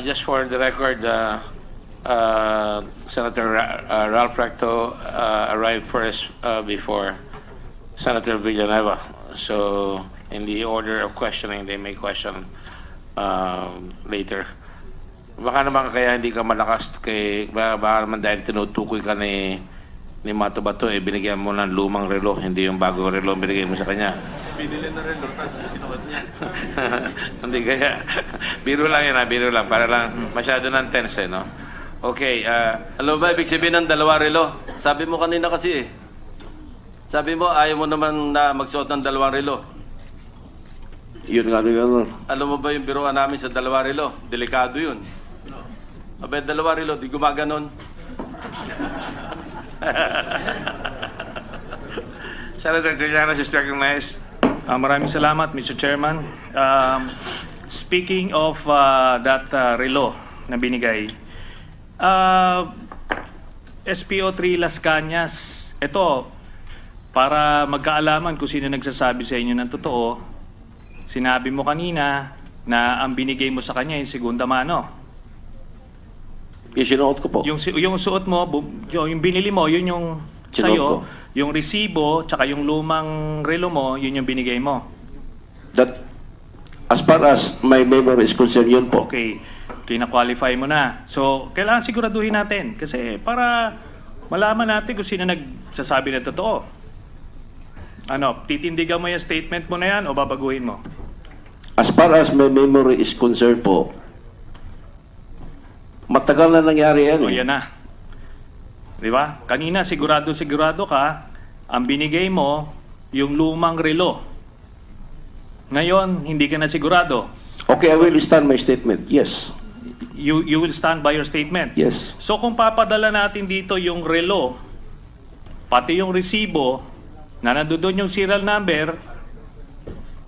Just for the record, Senator Ralph Recto arrived first before Senator Villanueva. So, in the order of questioning, they may question later. Baka naman kaya hindi ka malakas baka naman dahil tinutukoy ka ni Matubato, binigyan mo ng lumang relo, hindi yung bagong relo binigay mo sa kanya. Binili na relo, tapos sinuot niya. Hindi kaya. Biro lang yun, biro lang. Para lang masyado ng tense, no? Okay. Alam mo ba, ibig sabihin ng 2 relo? Sabi mo kanina kasi Sabi mo, ayaw mo naman na magsuot ng 2 relo. Yun nga, Your Honor. Alam mo ba yung biruan namin sa 2 relo? Delikado yun. Abay, 2 relo, di gumaganon. Senator Trillanes is recognized. Maraming salamat, Mr. Chairman. Speaking of that relo na binigay, SPO3 Las Cañas, ito, para magkaalaman kung sino nagsasabi sa inyo ng totoo, sinabi mo kanina na ang binigay mo sa kanya yung segunda mano. Yung sinuot ko po. Yung suot mo, yung binili mo, yun yung sa'yo. Yung resibo, tsaka yung lumang relo mo, yun yung binigay mo. That, as far as my memory is concerned, yun po. Okay. Kina-qualify mo na. So, kailangan siguraduhin natin. Kasi para malaman natin kung sino nagsasabi ng totoo. Ano, titindigan mo yung statement mo na yan o babaguhin mo? As far as my memory is concerned po, matagal na nangyari yan O eh. yan na. Di ba? Kanina sigurado ka, ang binigay mo yung lumang relo. Ngayon, hindi ka na sigurado. Okay, I will stand my statement. Yes. You will stand by your statement. Yes. So kung papadala natin dito yung relo, pati yung resibo, na nandoon yung serial number,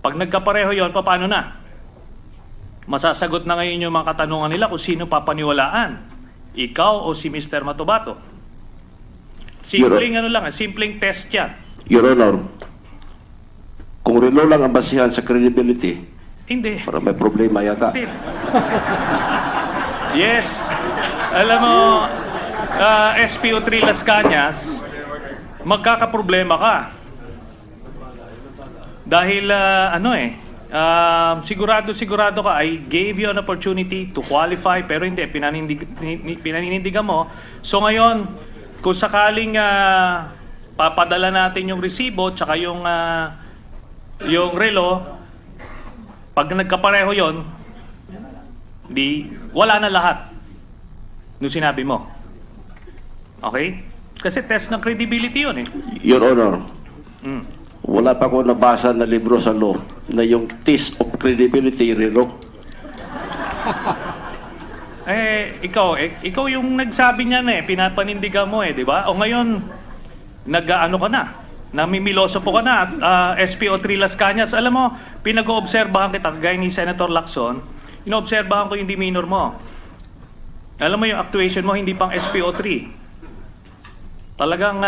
pag nagkapareho yon, paano na? Masasagot na ngayon yung mga katanungan nila kung sino papaniwalaan. Ikaw o si Mr. Matobato. Simpleng simpleng test yan. Your Honor, kung relo lang ang basihan sa credibility, Hindi. para may problema yata. Hindi. Yes. Alam mo, SPO3 Las Cañas, magkakaproblema ka. Dahil, sigurado ka, I gave you an opportunity to qualify, pero hindi, pinaninindigan mo. So ngayon, kung sakaling papadala natin yung resibo, tsaka yung relo, pag nagkapareho yon, wala na lahat nung sinabi mo. Okay? Kasi test ng credibility yun eh. Your Honor, wala pa ako nabasa na libro sa law na yung test of credibility relo. Ikaw yung nagsabi niyan eh, pinapanindigan mo eh, di ba? O ngayon, nag-ano ka na, namimiloso po ka na, SPO3 Las Cañas. Alam mo, pinag-oobserbahan kita, gaya ni Senator Lacson, inoobserbahan ko yung demeanor mo. Alam mo yung actuation mo, hindi pang SPO3. Talagang